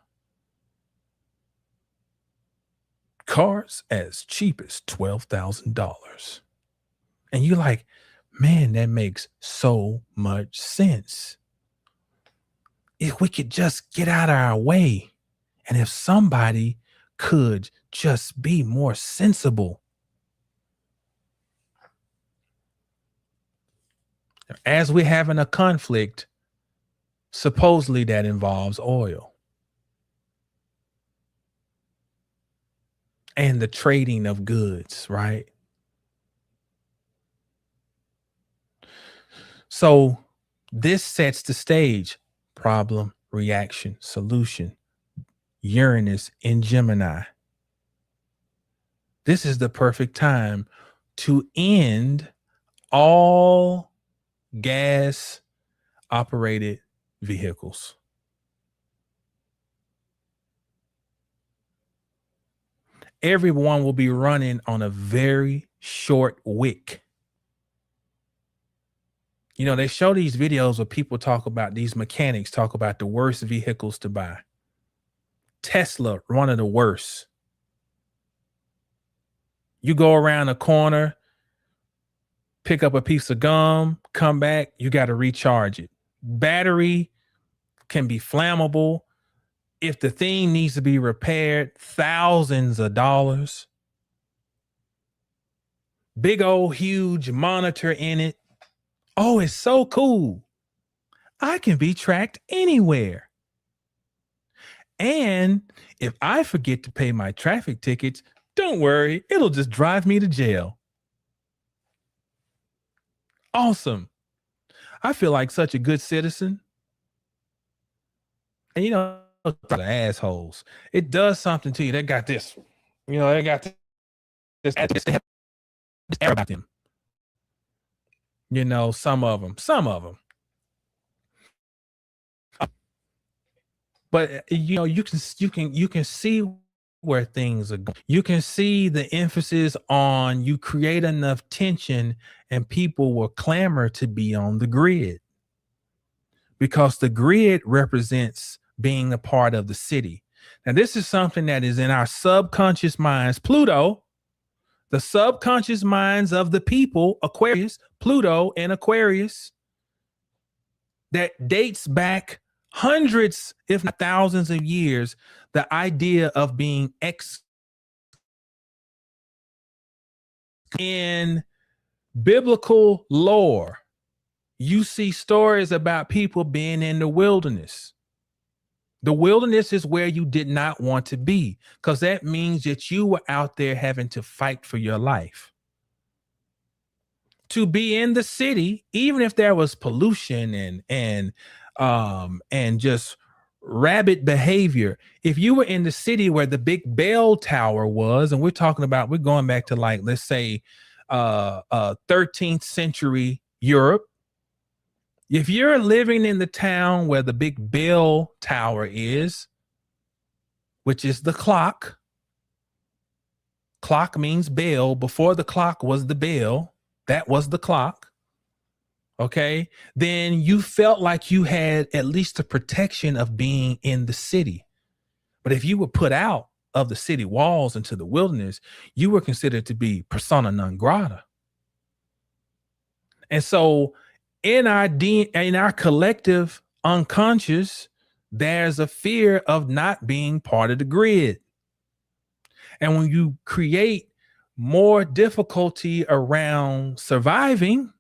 Cars as cheap as $12,000. And you're like, man, that makes so much sense. If we could just get out of our way, and if somebody could just be more sensible. As we're having a conflict, supposedly that involves oil and the trading of goods, right? So this sets the stage: problem, reaction, solution. Uranus in Gemini. This is the perfect time to end all gas operated vehicles. Everyone will be running on a very short wick. You know, they show these videos where people talk about, these mechanics talk about the worst vehicles to buy. Tesla, one of the worst. You go around a corner, pick up a piece of gum, come back, you got to recharge it. Battery can be flammable. If the thing needs to be repaired, thousands of dollars. Big old huge monitor in it. Oh, it's so cool. I can be tracked anywhere. And if I forget to pay my traffic tickets, don't worry, it'll just drive me to jail. Awesome. I feel like such a good citizen. And you know, the assholes, it does something to you. They got this, you know, they got this air about them. You know, some of them. But you know, you can see where things are going. You can see the emphasis on, you create enough tension and people will clamor to be on the grid, because the grid represents being a part of the city. Now, this is something that is in our subconscious minds. Pluto, the subconscious minds of the people, Aquarius, Pluto and Aquarius, that dates back hundreds, if not thousands of years, the idea of being in biblical lore. You see stories about people being in the wilderness. The wilderness is where you did not want to be, because that means that you were out there having to fight for your life. To be in the city, even if there was pollution and just rabid behavior, if you were in the city where the big bell tower was, and we're going back to, like, let's say 13th century Europe. If you're living in the town where the big bell tower is, which is the clock means bell. Before the clock was the bell, that was the clock. Okay. Then you felt like you had at least the protection of being in the city. But if you were put out of the city walls into the wilderness, you were considered to be persona non grata. And so in our collective unconscious, there's a fear of not being part of the grid. And when you create more difficulty around surviving,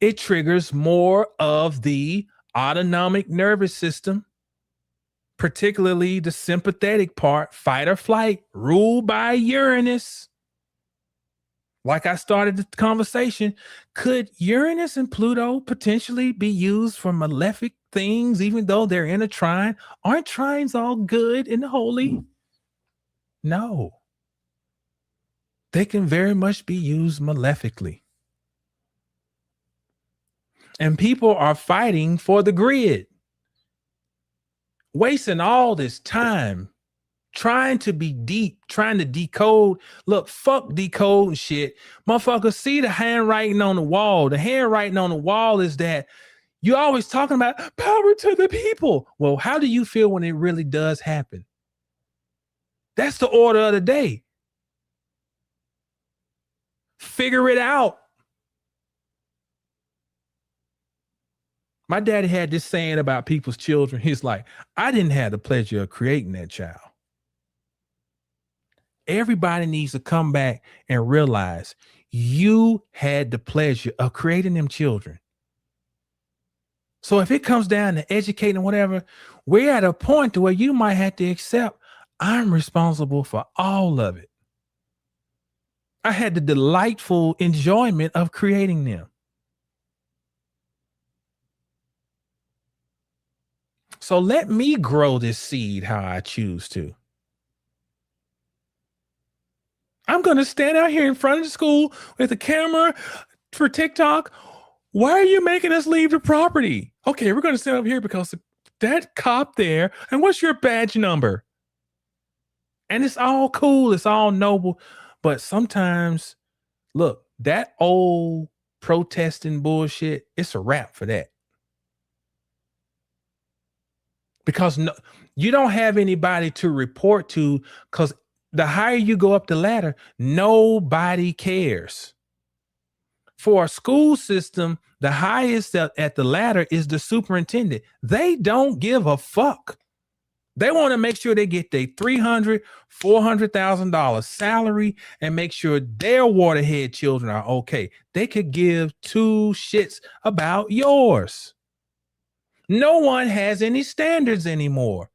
it triggers more of the autonomic nervous system, particularly the sympathetic part, fight or flight, ruled by Uranus. Like I started the conversation, could Uranus and Pluto potentially be used for malefic things, even though they're in a trine? Aren't trines all good and holy? No. They can very much be used malefically. And people are fighting for the grid, wasting all this time trying to be deep, trying to decode. Look, fuck decode and shit. Motherfuckers, see the handwriting on the wall. The handwriting on the wall is that you're always talking about power to the people. Well, how do you feel when it really does happen? That's the order of the day. Figure it out. My daddy had this saying about people's children. He's like, I didn't have the pleasure of creating that child. Everybody needs to come back and realize you had the pleasure of creating them children. So if it comes down to educating whatever, we're at a point to where you might have to accept I'm responsible for all of it. I had the delightful enjoyment of creating them. So let me grow this seed how I choose to. I'm going to stand out here in front of the school with a camera for TikTok. Why are you making us leave the property? Okay, we're going to stand up here because that cop there. And what's your badge number? And it's all cool. It's all noble. But sometimes, look, that old protesting bullshit, it's a wrap for that. Because no, you don't have anybody to report to, because the higher you go up the ladder, nobody cares. For a school system, the highest at the ladder is the superintendent. They don't give a fuck. They want to make sure they get their $300,000, $400,000 salary and make sure their waterhead children are okay. They could give two shits about yours. No one has any standards anymore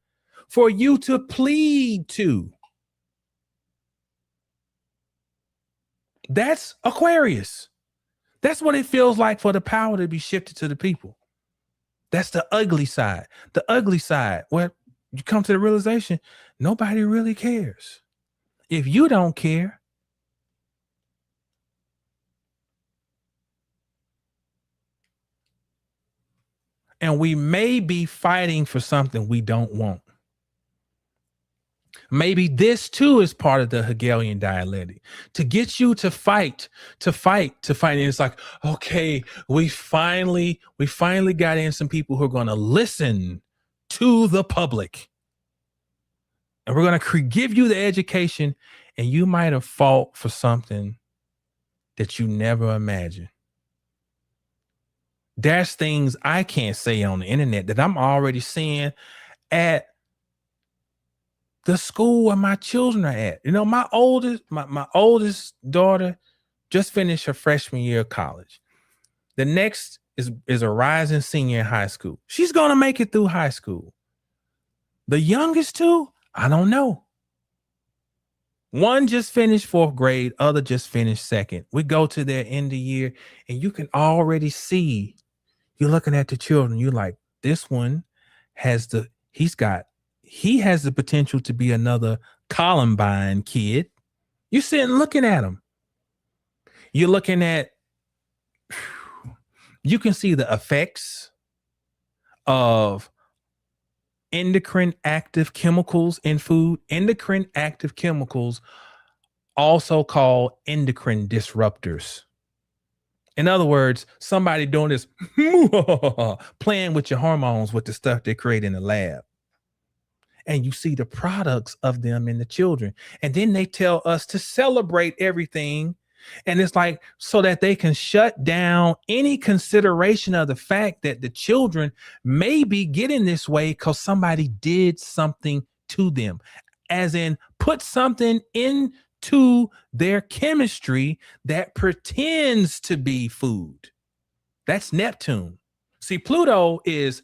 for you to plead to. That's Aquarius. That's what it feels like for the power to be shifted to the people. That's the ugly side. The ugly side where you come to the realization, nobody really cares. If you don't care, and we may be fighting for something we don't want. Maybe this too is part of the Hegelian dialectic to get you to fight. And it's like, okay, we finally got in some people who are going to listen to the public. And we're going to give you the education, and you might have fought for something that you never imagined. There's things I can't say on the internet that I'm already seeing at the school where my children are at. You know, my oldest daughter just finished her freshman year of college. The next is a rising senior in high school. She's going to make it through high school. The youngest two, I don't know. One just finished fourth grade, other just finished second. We go to their end of year, and you can already see, you're looking at the children, you're like, this one he has the potential to be another Columbine kid. You're sitting looking at him. You're looking at, you can see the effects of endocrine active chemicals in food. Endocrine active chemicals, also called endocrine disruptors. In other words, somebody doing this, playing with your hormones with the stuff they create in the lab. and you see the products of them in the children. And then they tell us to celebrate everything. And it's like so that they can shut down any consideration of the fact that the children may be getting this way because somebody did something to them, as in put something into their chemistry that pretends to be food. That's Neptune. See, Pluto is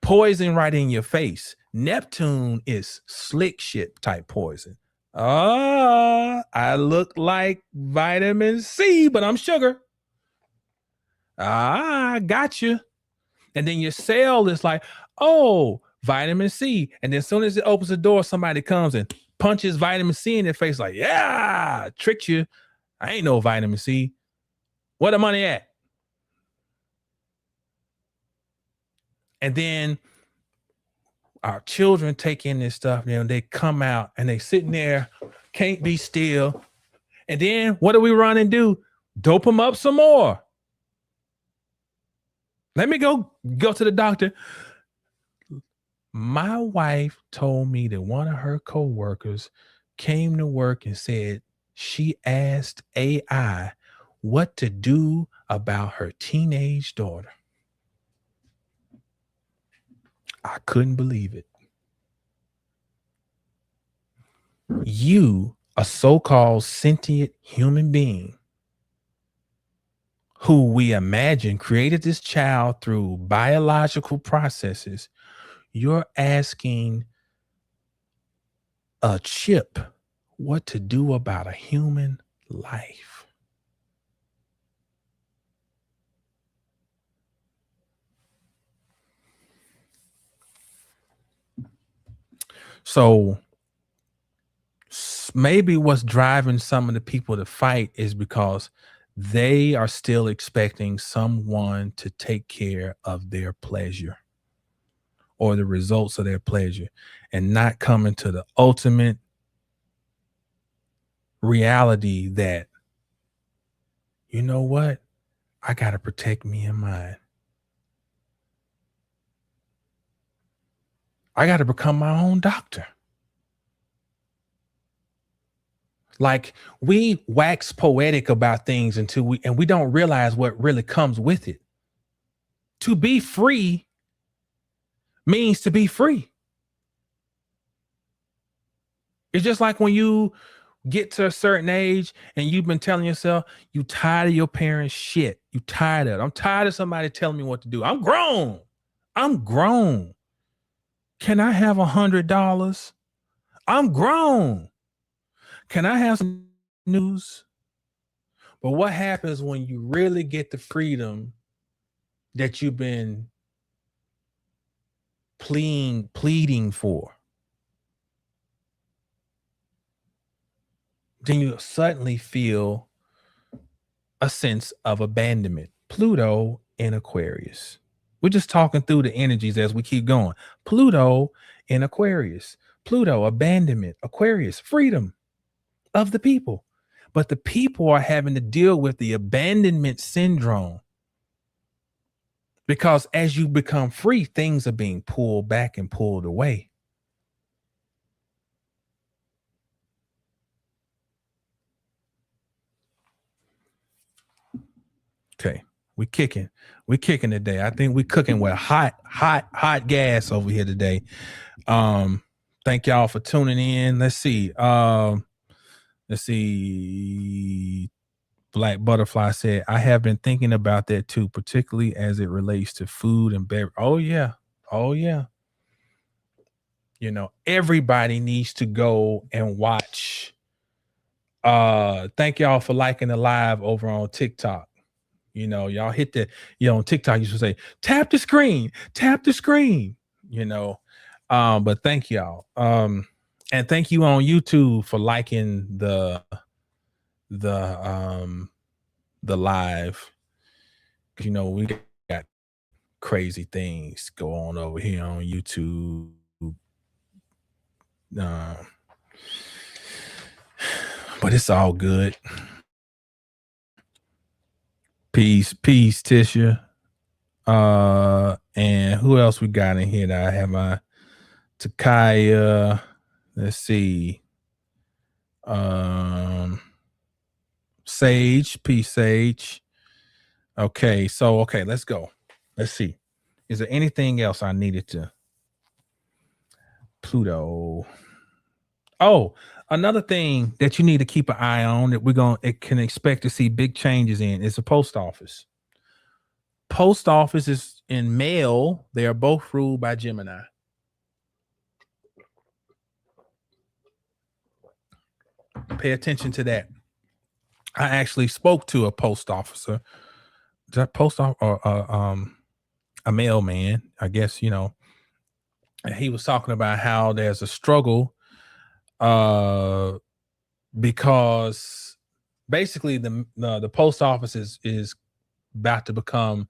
poison right in your face. Neptune is slick shit type poison. I look like vitamin C, but I'm sugar. I got you. And then your cell is like, oh, vitamin C. And then as soon as it opens the door, somebody comes and punches vitamin C in their face, like, yeah, tricked you. I ain't no vitamin C. Where the money at? And then our children take in this stuff, they come out and they sitting there, can't be still. And then what do we run and do? Dope them up some more. Let me go to the doctor. My wife told me that one of her coworkers came to work and said she asked AI what to do about her teenage daughter. I couldn't believe it. You, a so-called sentient human being who we imagine created this child through biological processes, you're asking a chip what to do about a human life. So maybe what's driving some of the people to fight is because they are still expecting someone to take care of their pleasure or the results of their pleasure and not coming to the ultimate reality that, you know what? I got to protect me and mine. I got to become my own doctor. Like we wax poetic about things until we don't realize what really comes with it. To be free means to be free. It's just like when you get to a certain age and you've been telling yourself you tired of your parents' shit. You tired of it. I'm tired of somebody telling me what to do. I'm grown. Can I have $100? I'm grown. Can I have some news? But what happens when you really get the freedom that you've been pleading for? Then you suddenly feel a sense of abandonment. Pluto in Aquarius. We're just talking through the energies as we keep going. Pluto in Aquarius. Pluto, abandonment. Aquarius, freedom of the people. But the people are having to deal with the abandonment syndrome. Because as you become free, things are being pulled back and pulled away. Okay, we're kicking today. I think we're cooking with hot gas over here today. Thank y'all for tuning in. Let's see. Black Butterfly said, I have been thinking about that too, particularly as it relates to food and beverage. Oh yeah. Everybody needs to go and watch. Thank y'all for liking the live over on TikTok. Y'all hit the, on TikTok, you should say, tap the screen. But thank y'all. And thank you on YouTube for liking the live. We got crazy things go on over here on YouTube. But it's all good. Peace, Tisha. And who else we got in here that I have my Takaya. Let's see. Sage, peace, Sage. Okay, so let's go. Let's see. Is there anything else I needed to? Pluto. Oh, another thing that you need to keep an eye on that it can expect to see big changes in is the post office. Post office is in male. They are both ruled by Gemini. Pay attention to that. I actually spoke to a post officer. Is that post off or a mailman? I guess And he was talking about how there's a struggle, because basically the post office is about to become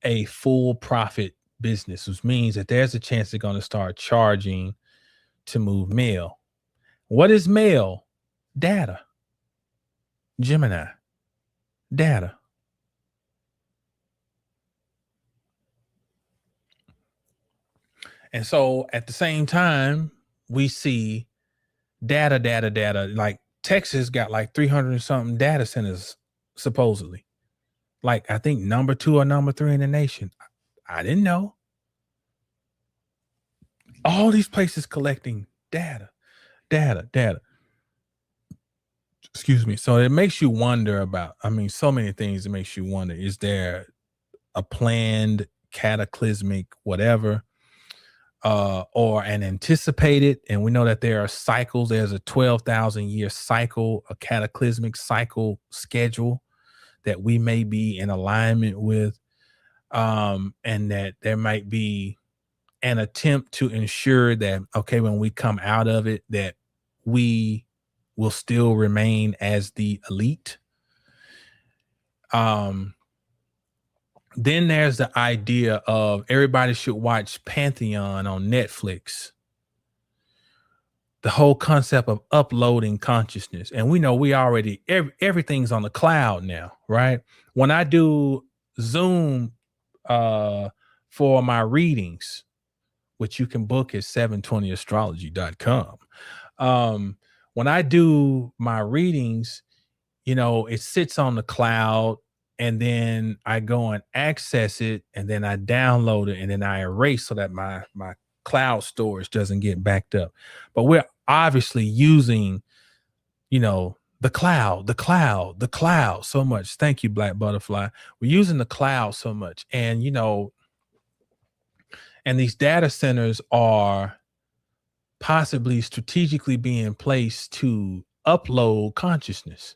a full profit business, which means that there's a chance they're going to start charging to move mail. What is mail? Data. Gemini. Data. And so at the same time, we see data. Like Texas got like 300 and something data centers, supposedly. Like I think number 2 or number 3 in the nation. I didn't know. All these places collecting data. Excuse me. So it makes you wonder about, so many things. It makes you wonder, is there a planned cataclysmic whatever, or an anticipated? And we know that there are cycles. There's a 12,000 year cycle, a cataclysmic cycle schedule that we may be in alignment with, and that there might be an attempt to ensure that, okay, when we come out of it, that we will still remain as the elite. Then there's the idea of everybody should watch Pantheon on Netflix. The whole concept of uploading consciousness. And we know we already, everything's on the cloud now, right? When I do Zoom for my readings, which you can book at 720astrology.com. When I do my readings, it sits on the cloud, and then I go and access it, and then I download it, and then I erase so that my cloud storage doesn't get backed up. But we're obviously using, the cloud so much. Thank you, Black Butterfly. We're using the cloud so much. And, and these data centers are possibly strategically being placed to upload consciousness.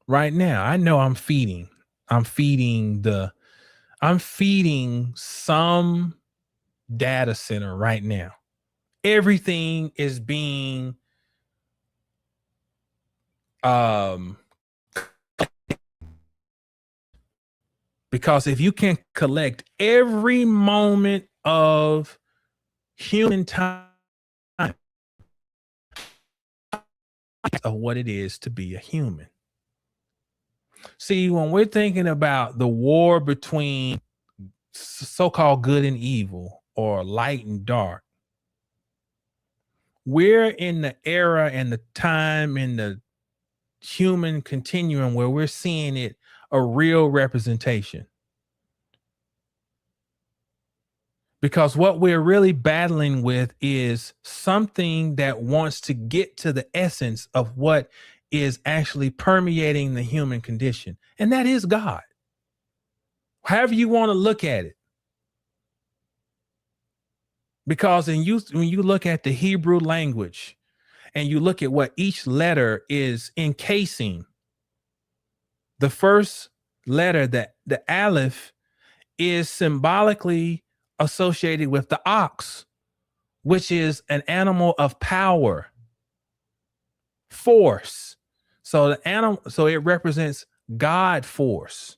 Right now, I know I'm feeding some data center right now. Everything is being because if you can collect every moment of human time of what it is to be a human. See, when we're thinking about the war between so-called good and evil, or light and dark, we're in the era and the time in the human continuum where we're seeing it a real representation. Because what we're really battling with is something that wants to get to the essence of what is actually permeating the human condition, and that is God. However you want to look at it. Because when you look at the Hebrew language and you look at what each letter is encasing, the first letter, the Aleph, is symbolically associated with the ox, which is an animal of power, force. So it represents God force.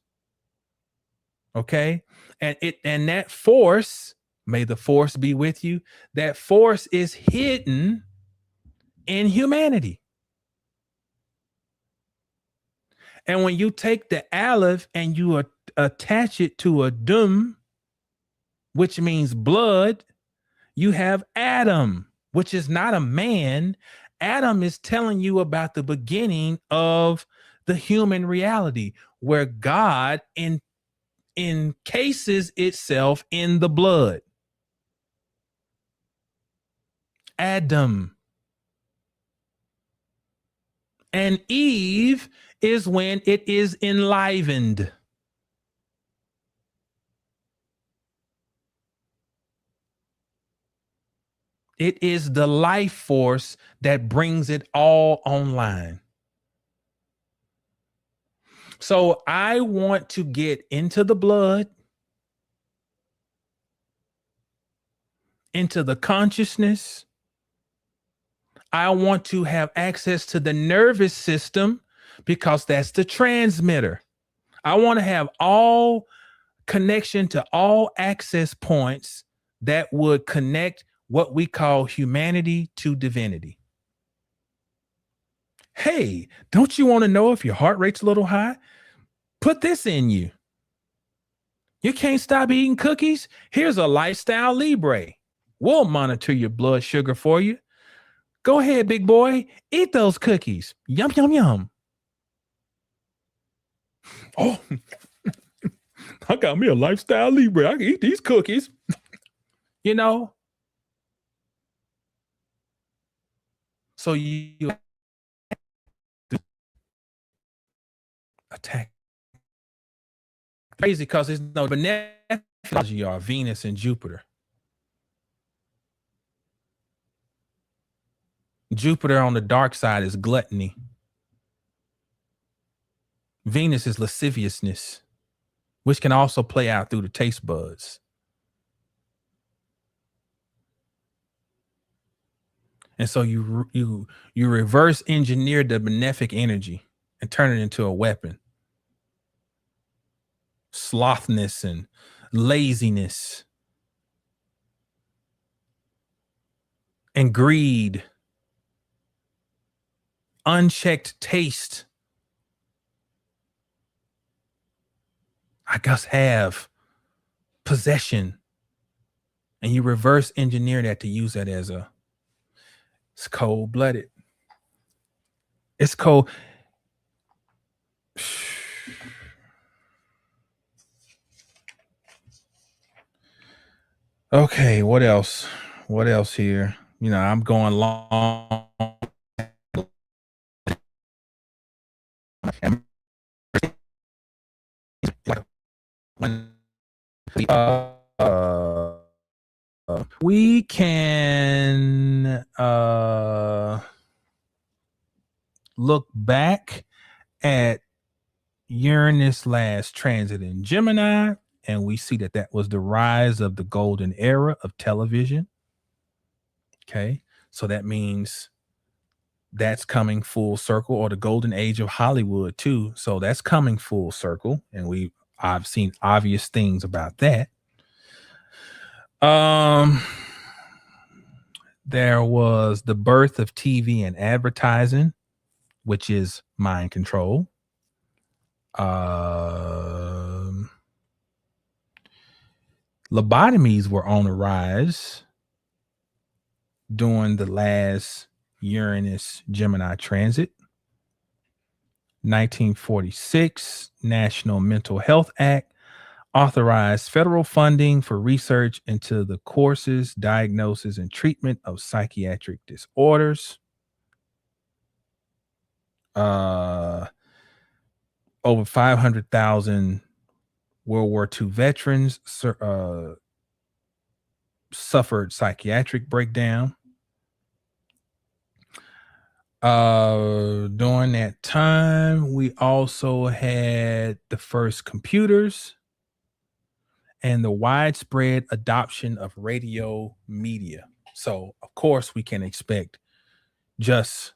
Okay. And that force, may the force be with you, that force is hidden in humanity. And when you take the Aleph and you attach it to a Dum, which means blood, you have Adam, which is not a man. Adam is telling you about the beginning of the human reality where God encases itself in the blood. Adam. And Eve is when it is enlivened. It is the life force that brings it all online. So I want to get into the blood, into the consciousness. I want to have access to the nervous system because that's the transmitter. I want to have all connection to all access points that would connect what we call humanity to divinity. Hey, don't you want to know if your heart rate's a little high? Put this in you. You can't stop eating cookies? Here's a Lifestyle Libre. We'll monitor your blood sugar for you. Go ahead, big boy. Eat those cookies. Yum, yum, yum. Oh, I got me a Lifestyle Libre. I can eat these cookies. You know? So you attack. Crazy because there's no beneficology are Venus and Jupiter. Jupiter on the dark side is gluttony. Venus is lasciviousness, which can also play out through the taste buds. And so you reverse engineer the benefic energy and turn it into a weapon. Slothness and laziness and greed, unchecked taste. I just have possession. And you reverse engineer that to use that as it's cold-blooded. It's cold. Okay, what else? What else here? You know, I'm going long. We can look back at Uranus last transit in Gemini, and we see that that was the rise of the golden era of television. Okay, so that means that's coming full circle, or the golden age of Hollywood too. So that's coming full circle, and I've seen obvious things about that. There was the birth of TV and advertising, which is mind control. Lobotomies were on a rise during the last Uranus Gemini transit. 1946 National Mental Health Act authorized federal funding for research into the courses, diagnosis, and treatment of psychiatric disorders. Over 500,000 World War II veterans suffered psychiatric breakdown. During that time, we also had the first computers and the widespread adoption of radio media. So, of course, we can expect just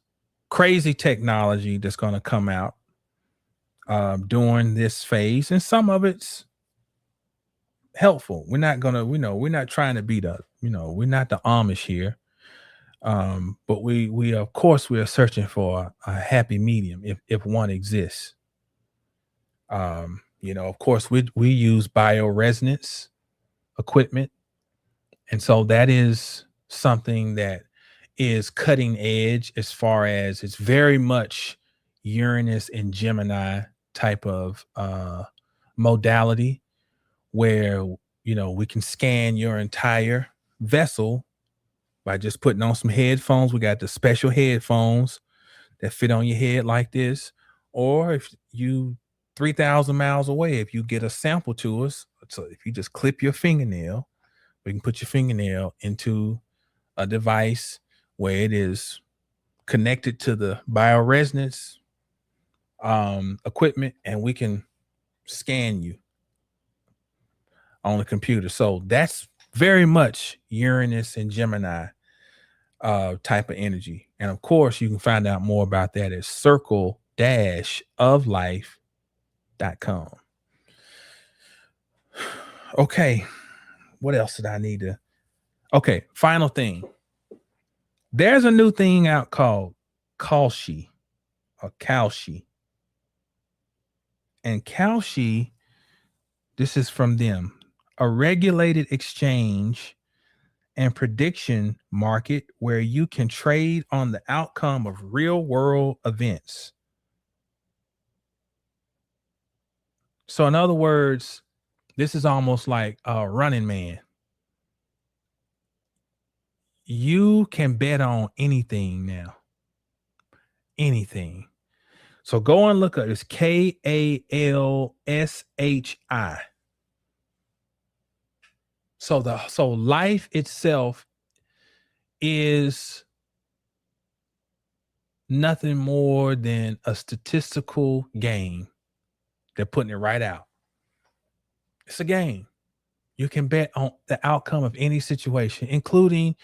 crazy technology that's going to come out during this phase, and some of it's helpful. We're not trying to be we're not the Amish here. But we of course we are searching for a happy medium if one exists. Of course we use bioresonance equipment. And so that is something that is cutting edge as far as it's very much Uranus and Gemini type of modality where we can scan your entire vessel by just putting on some headphones. We got the special headphones that fit on your head like this. Or if you 3,000 miles away, if you get a sample to us, so if you just clip your fingernail, we can put your fingernail into a device where it is connected to the bioresonance equipment, and we can scan you on the computer. So that's very much Uranus and Gemini type of energy. And of course, you can find out more about that at circle-of-life.com. Okay, what else did I need to? Okay, final thing. There's a new thing out called Kalshi or Kalshi. And Kalshi, this is from them, a regulated exchange and prediction market where you can trade on the outcome of real world events. So in other words, this is almost like a Running Man. You can bet on anything now. Anything. So go and look up this KALSHI. So life itself is nothing more than a statistical game. They're putting it right out. It's a game. You can bet on the outcome of any situation, including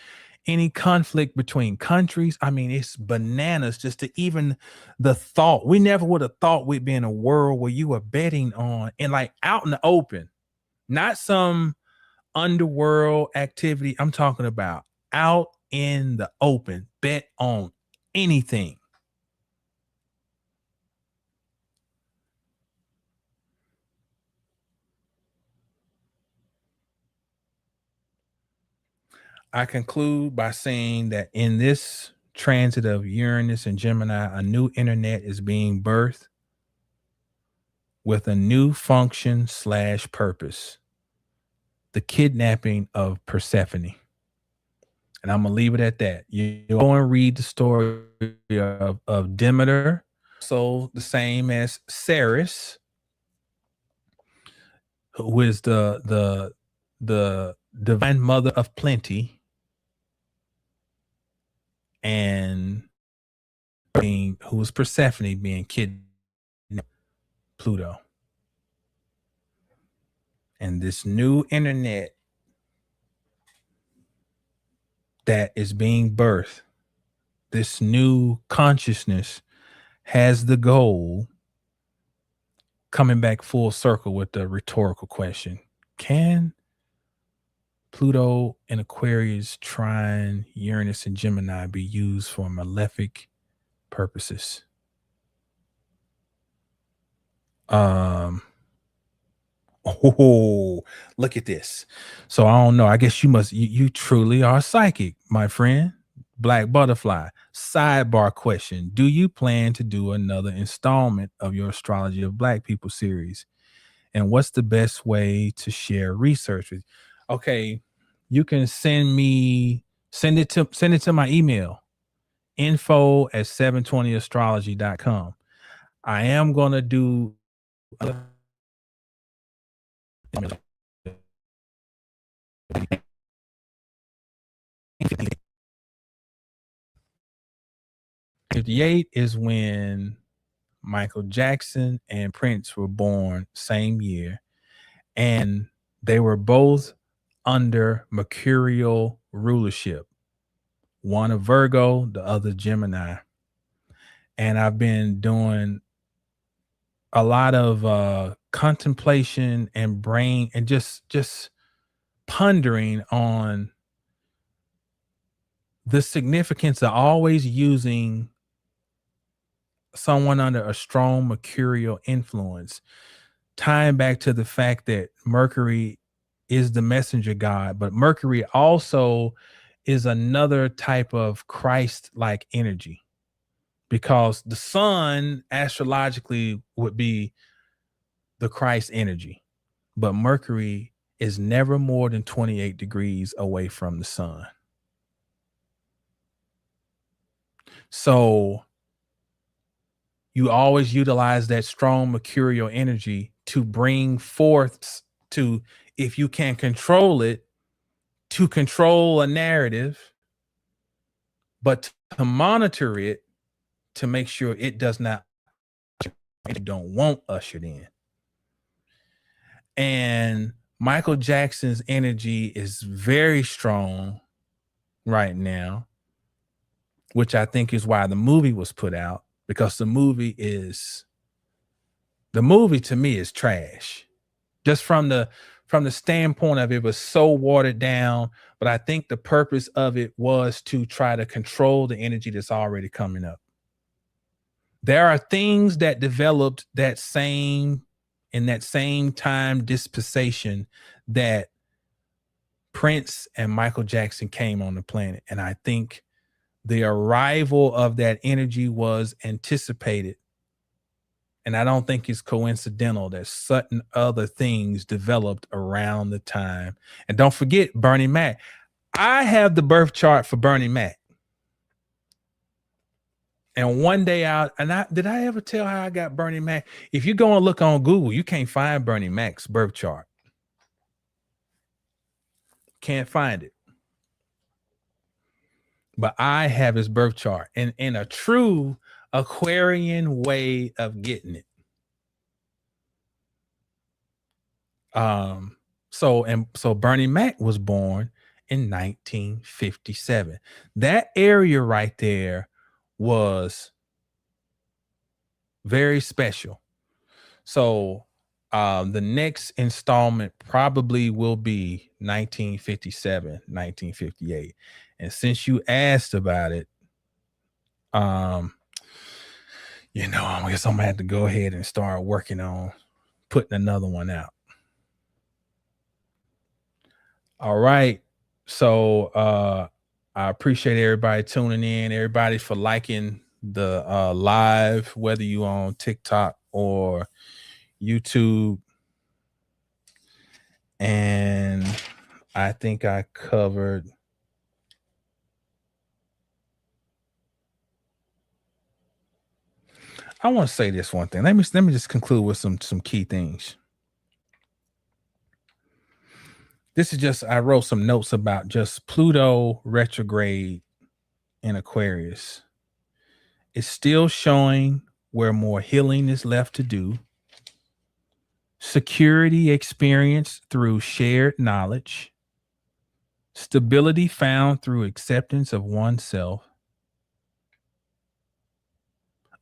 any conflict between countries. I mean, it's bananas just to even the thought. We never would have thought we'd be in a world where you were betting on and like out in the open, not some underworld activity. I'm talking about out in the open, bet on anything. I conclude by saying that in this transit of Uranus and Gemini, a new internet is being birthed with a new function / purpose, the kidnapping of Persephone. And I'm going to leave it at that. You go and read the story of Demeter, so the same as Ceres, who is the divine mother of plenty, and who was Persephone being kidnapped Pluto. And this new internet that is being birthed, this new consciousness has the goal, coming back full circle with the rhetorical question, can Pluto and Aquarius trine Uranus and Gemini be used for malefic purposes? Oh, look at this. So I don't know. I guess you truly are psychic, my friend. Black Butterfly. Sidebar question. Do you plan to do another installment of your Astrology of Black People series? And what's the best way to share research with? Okay, you can send it to my email, info@720astrology.com. I am going to do 58 is when Michael Jackson and Prince were born same year, and they were both under mercurial rulership, one a Virgo, the other Gemini. And I've been doing a lot of contemplation and brain and just pondering on the significance of always using someone under a strong mercurial influence, tying back to the fact that Mercury is the messenger god, but Mercury also is another type of Christ-like energy, because the sun astrologically would be the Christ energy, but Mercury is never more than 28 degrees away from the sun. So you always utilize that strong mercurial energy to bring forth, to, if you can control it, to control a narrative, but to monitor it, to make sure it does not, you don't want ushered in. And Michael Jackson's energy is very strong right now, which I think is why the movie was put out, because the movie to me is trash. Just from the standpoint of, it was so watered down, but I think the purpose of it was to try to control the energy that's already coming up. There are things that developed in that same time dispensation that Prince and Michael Jackson came on the planet. And I think the arrival of that energy was anticipated. And I don't think it's coincidental that certain other things developed around the time. And don't forget Bernie Mac. I have the birth chart for Bernie Mac. And one day did I ever tell how I got Bernie Mac? If you go and look on Google, you can't find Bernie Mac's birth chart. Can't find it. But I have his birth chart, and in a true Aquarian way of getting it. So Bernie Mac was born in 1957. That area right there was very special. So the next installment probably will be 1957, 1958. And since you asked about it, I guess I'm gonna have to go ahead and start working on putting another one out. All right. So I appreciate everybody tuning in, everybody for liking the live, whether you on TikTok or YouTube. And I think I covered I want to say this one thing. Let me just conclude with some key things. This is just, I wrote some notes about just Pluto retrograde in Aquarius. It's still showing where more healing is left to do. Security experienced through shared knowledge. Stability found through acceptance of oneself.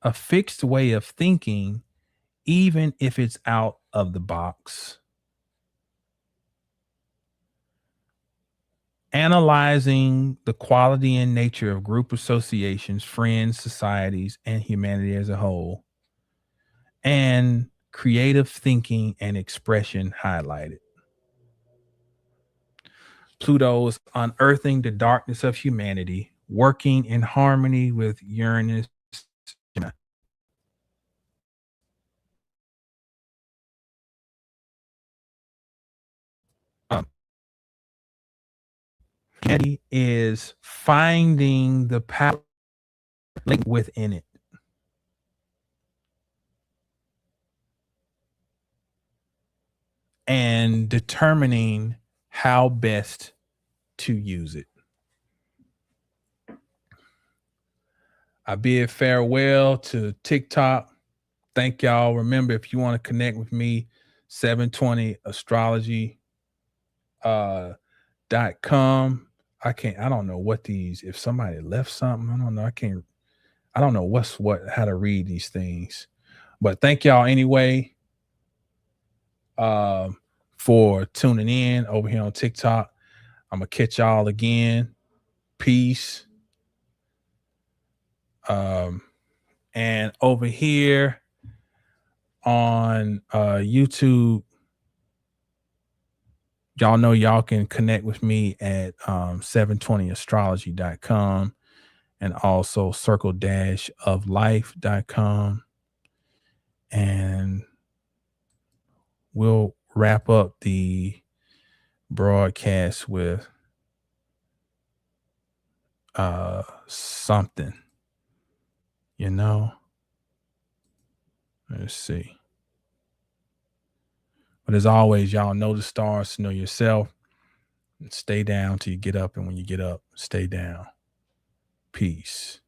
A fixed way of thinking, even if it's out of the box. Analyzing the quality and nature of group associations, friends, societies, and humanity as a whole. And creative thinking and expression highlighted. Pluto is unearthing the darkness of humanity, working in harmony with Uranus. Humanity is finding the power within it. And determining how best to use it. I bid farewell to TikTok. Thank y'all. Remember, if you want to connect with me, 720 astrology .com. I don't know what these, if somebody left something, I don't know. I don't know how to read these things. But thank y'all anyway for tuning in over here on TikTok. I'm gonna catch y'all again. Peace. And over here on YouTube, Y'all know y'all can connect with me at 720astrology.com and also circle-of-life.com. And we'll wrap up the broadcast with something, you know. Let's see. But as always, y'all know the stars to know yourself. And stay down till you get up. And when you get up, stay down. Peace.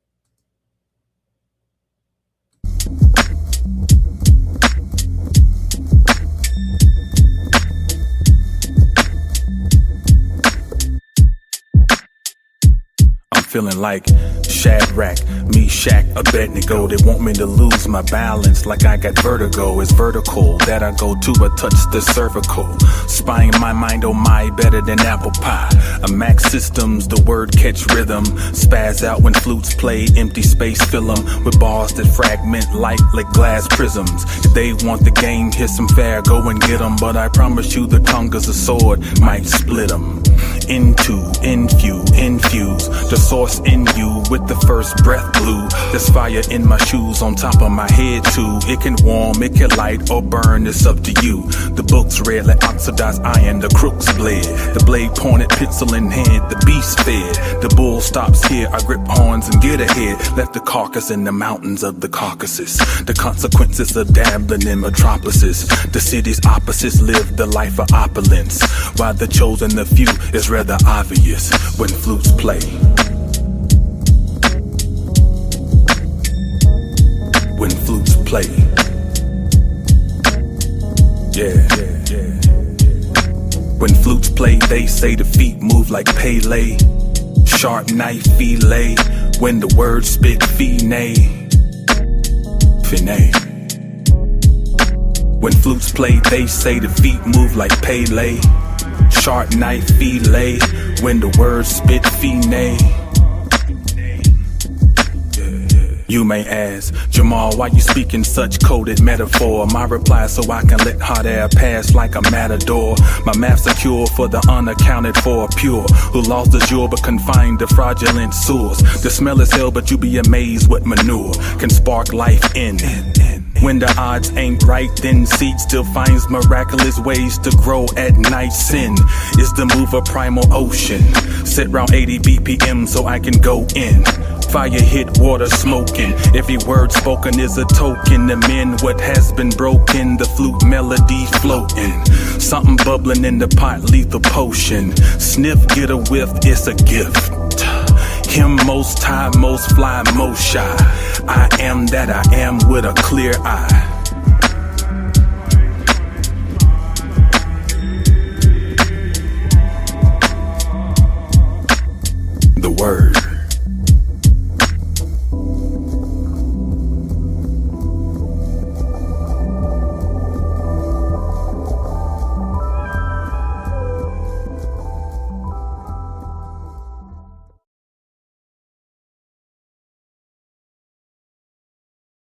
Feeling like Shadrach, Meshach, Abednego. They want me to lose my balance like I got vertigo. It's vertical that I go to, I touch the cervical spine. My mind, oh my, better than apple pie. A Mac systems, the word catch rhythm. Spaz out when flutes play, empty space fill them with bars that fragment like glass prisms. If they want the game, here's some fair, go and get them. But I promise you the tongue is a sword, might split them. Infuse the source in you with the first breath blue. There's fire in my shoes, on top of my head too. It can warm, it can light or burn, it's up to you. The book's red like oxidized iron, the crook's blade. The blade pointed, pencil in hand, the beast fed. The bull stops here, I grip horns and get ahead. Left the carcass in the mountains of the Caucasus. The consequences of dabbling in metropolises. The city's opposites live the life of opulence, while the chosen, the few, is rather obvious when flutes play. When flutes play. Yeah. When flutes play, they say the feet move like Pele. Sharp knife fillet. When the words spit finay. When flutes play, they say the feet move like Pele. Sharp knife fillet. When the words spit finay. You may ask, Jamal, why you speaking such coded metaphor? My reply, so I can let hot air pass like a matador. My math's a cure for the unaccounted for, pure, who lost the jewel but confined to fraudulent source. The smell is hell, but you be amazed what manure can spark life in. When the odds ain't right, then seed still finds miraculous ways to grow at night. Sin is the move of primal ocean. Set round 80 BPM so I can go in. Fire hit, water smoking. Every word spoken is a token to mend what has been broken. The flute melody floating. Something bubbling in the pot, lethal potion. Sniff, get a whiff, it's a gift. Him most high, most fly, most shy. I am that I am with a clear eye. The word.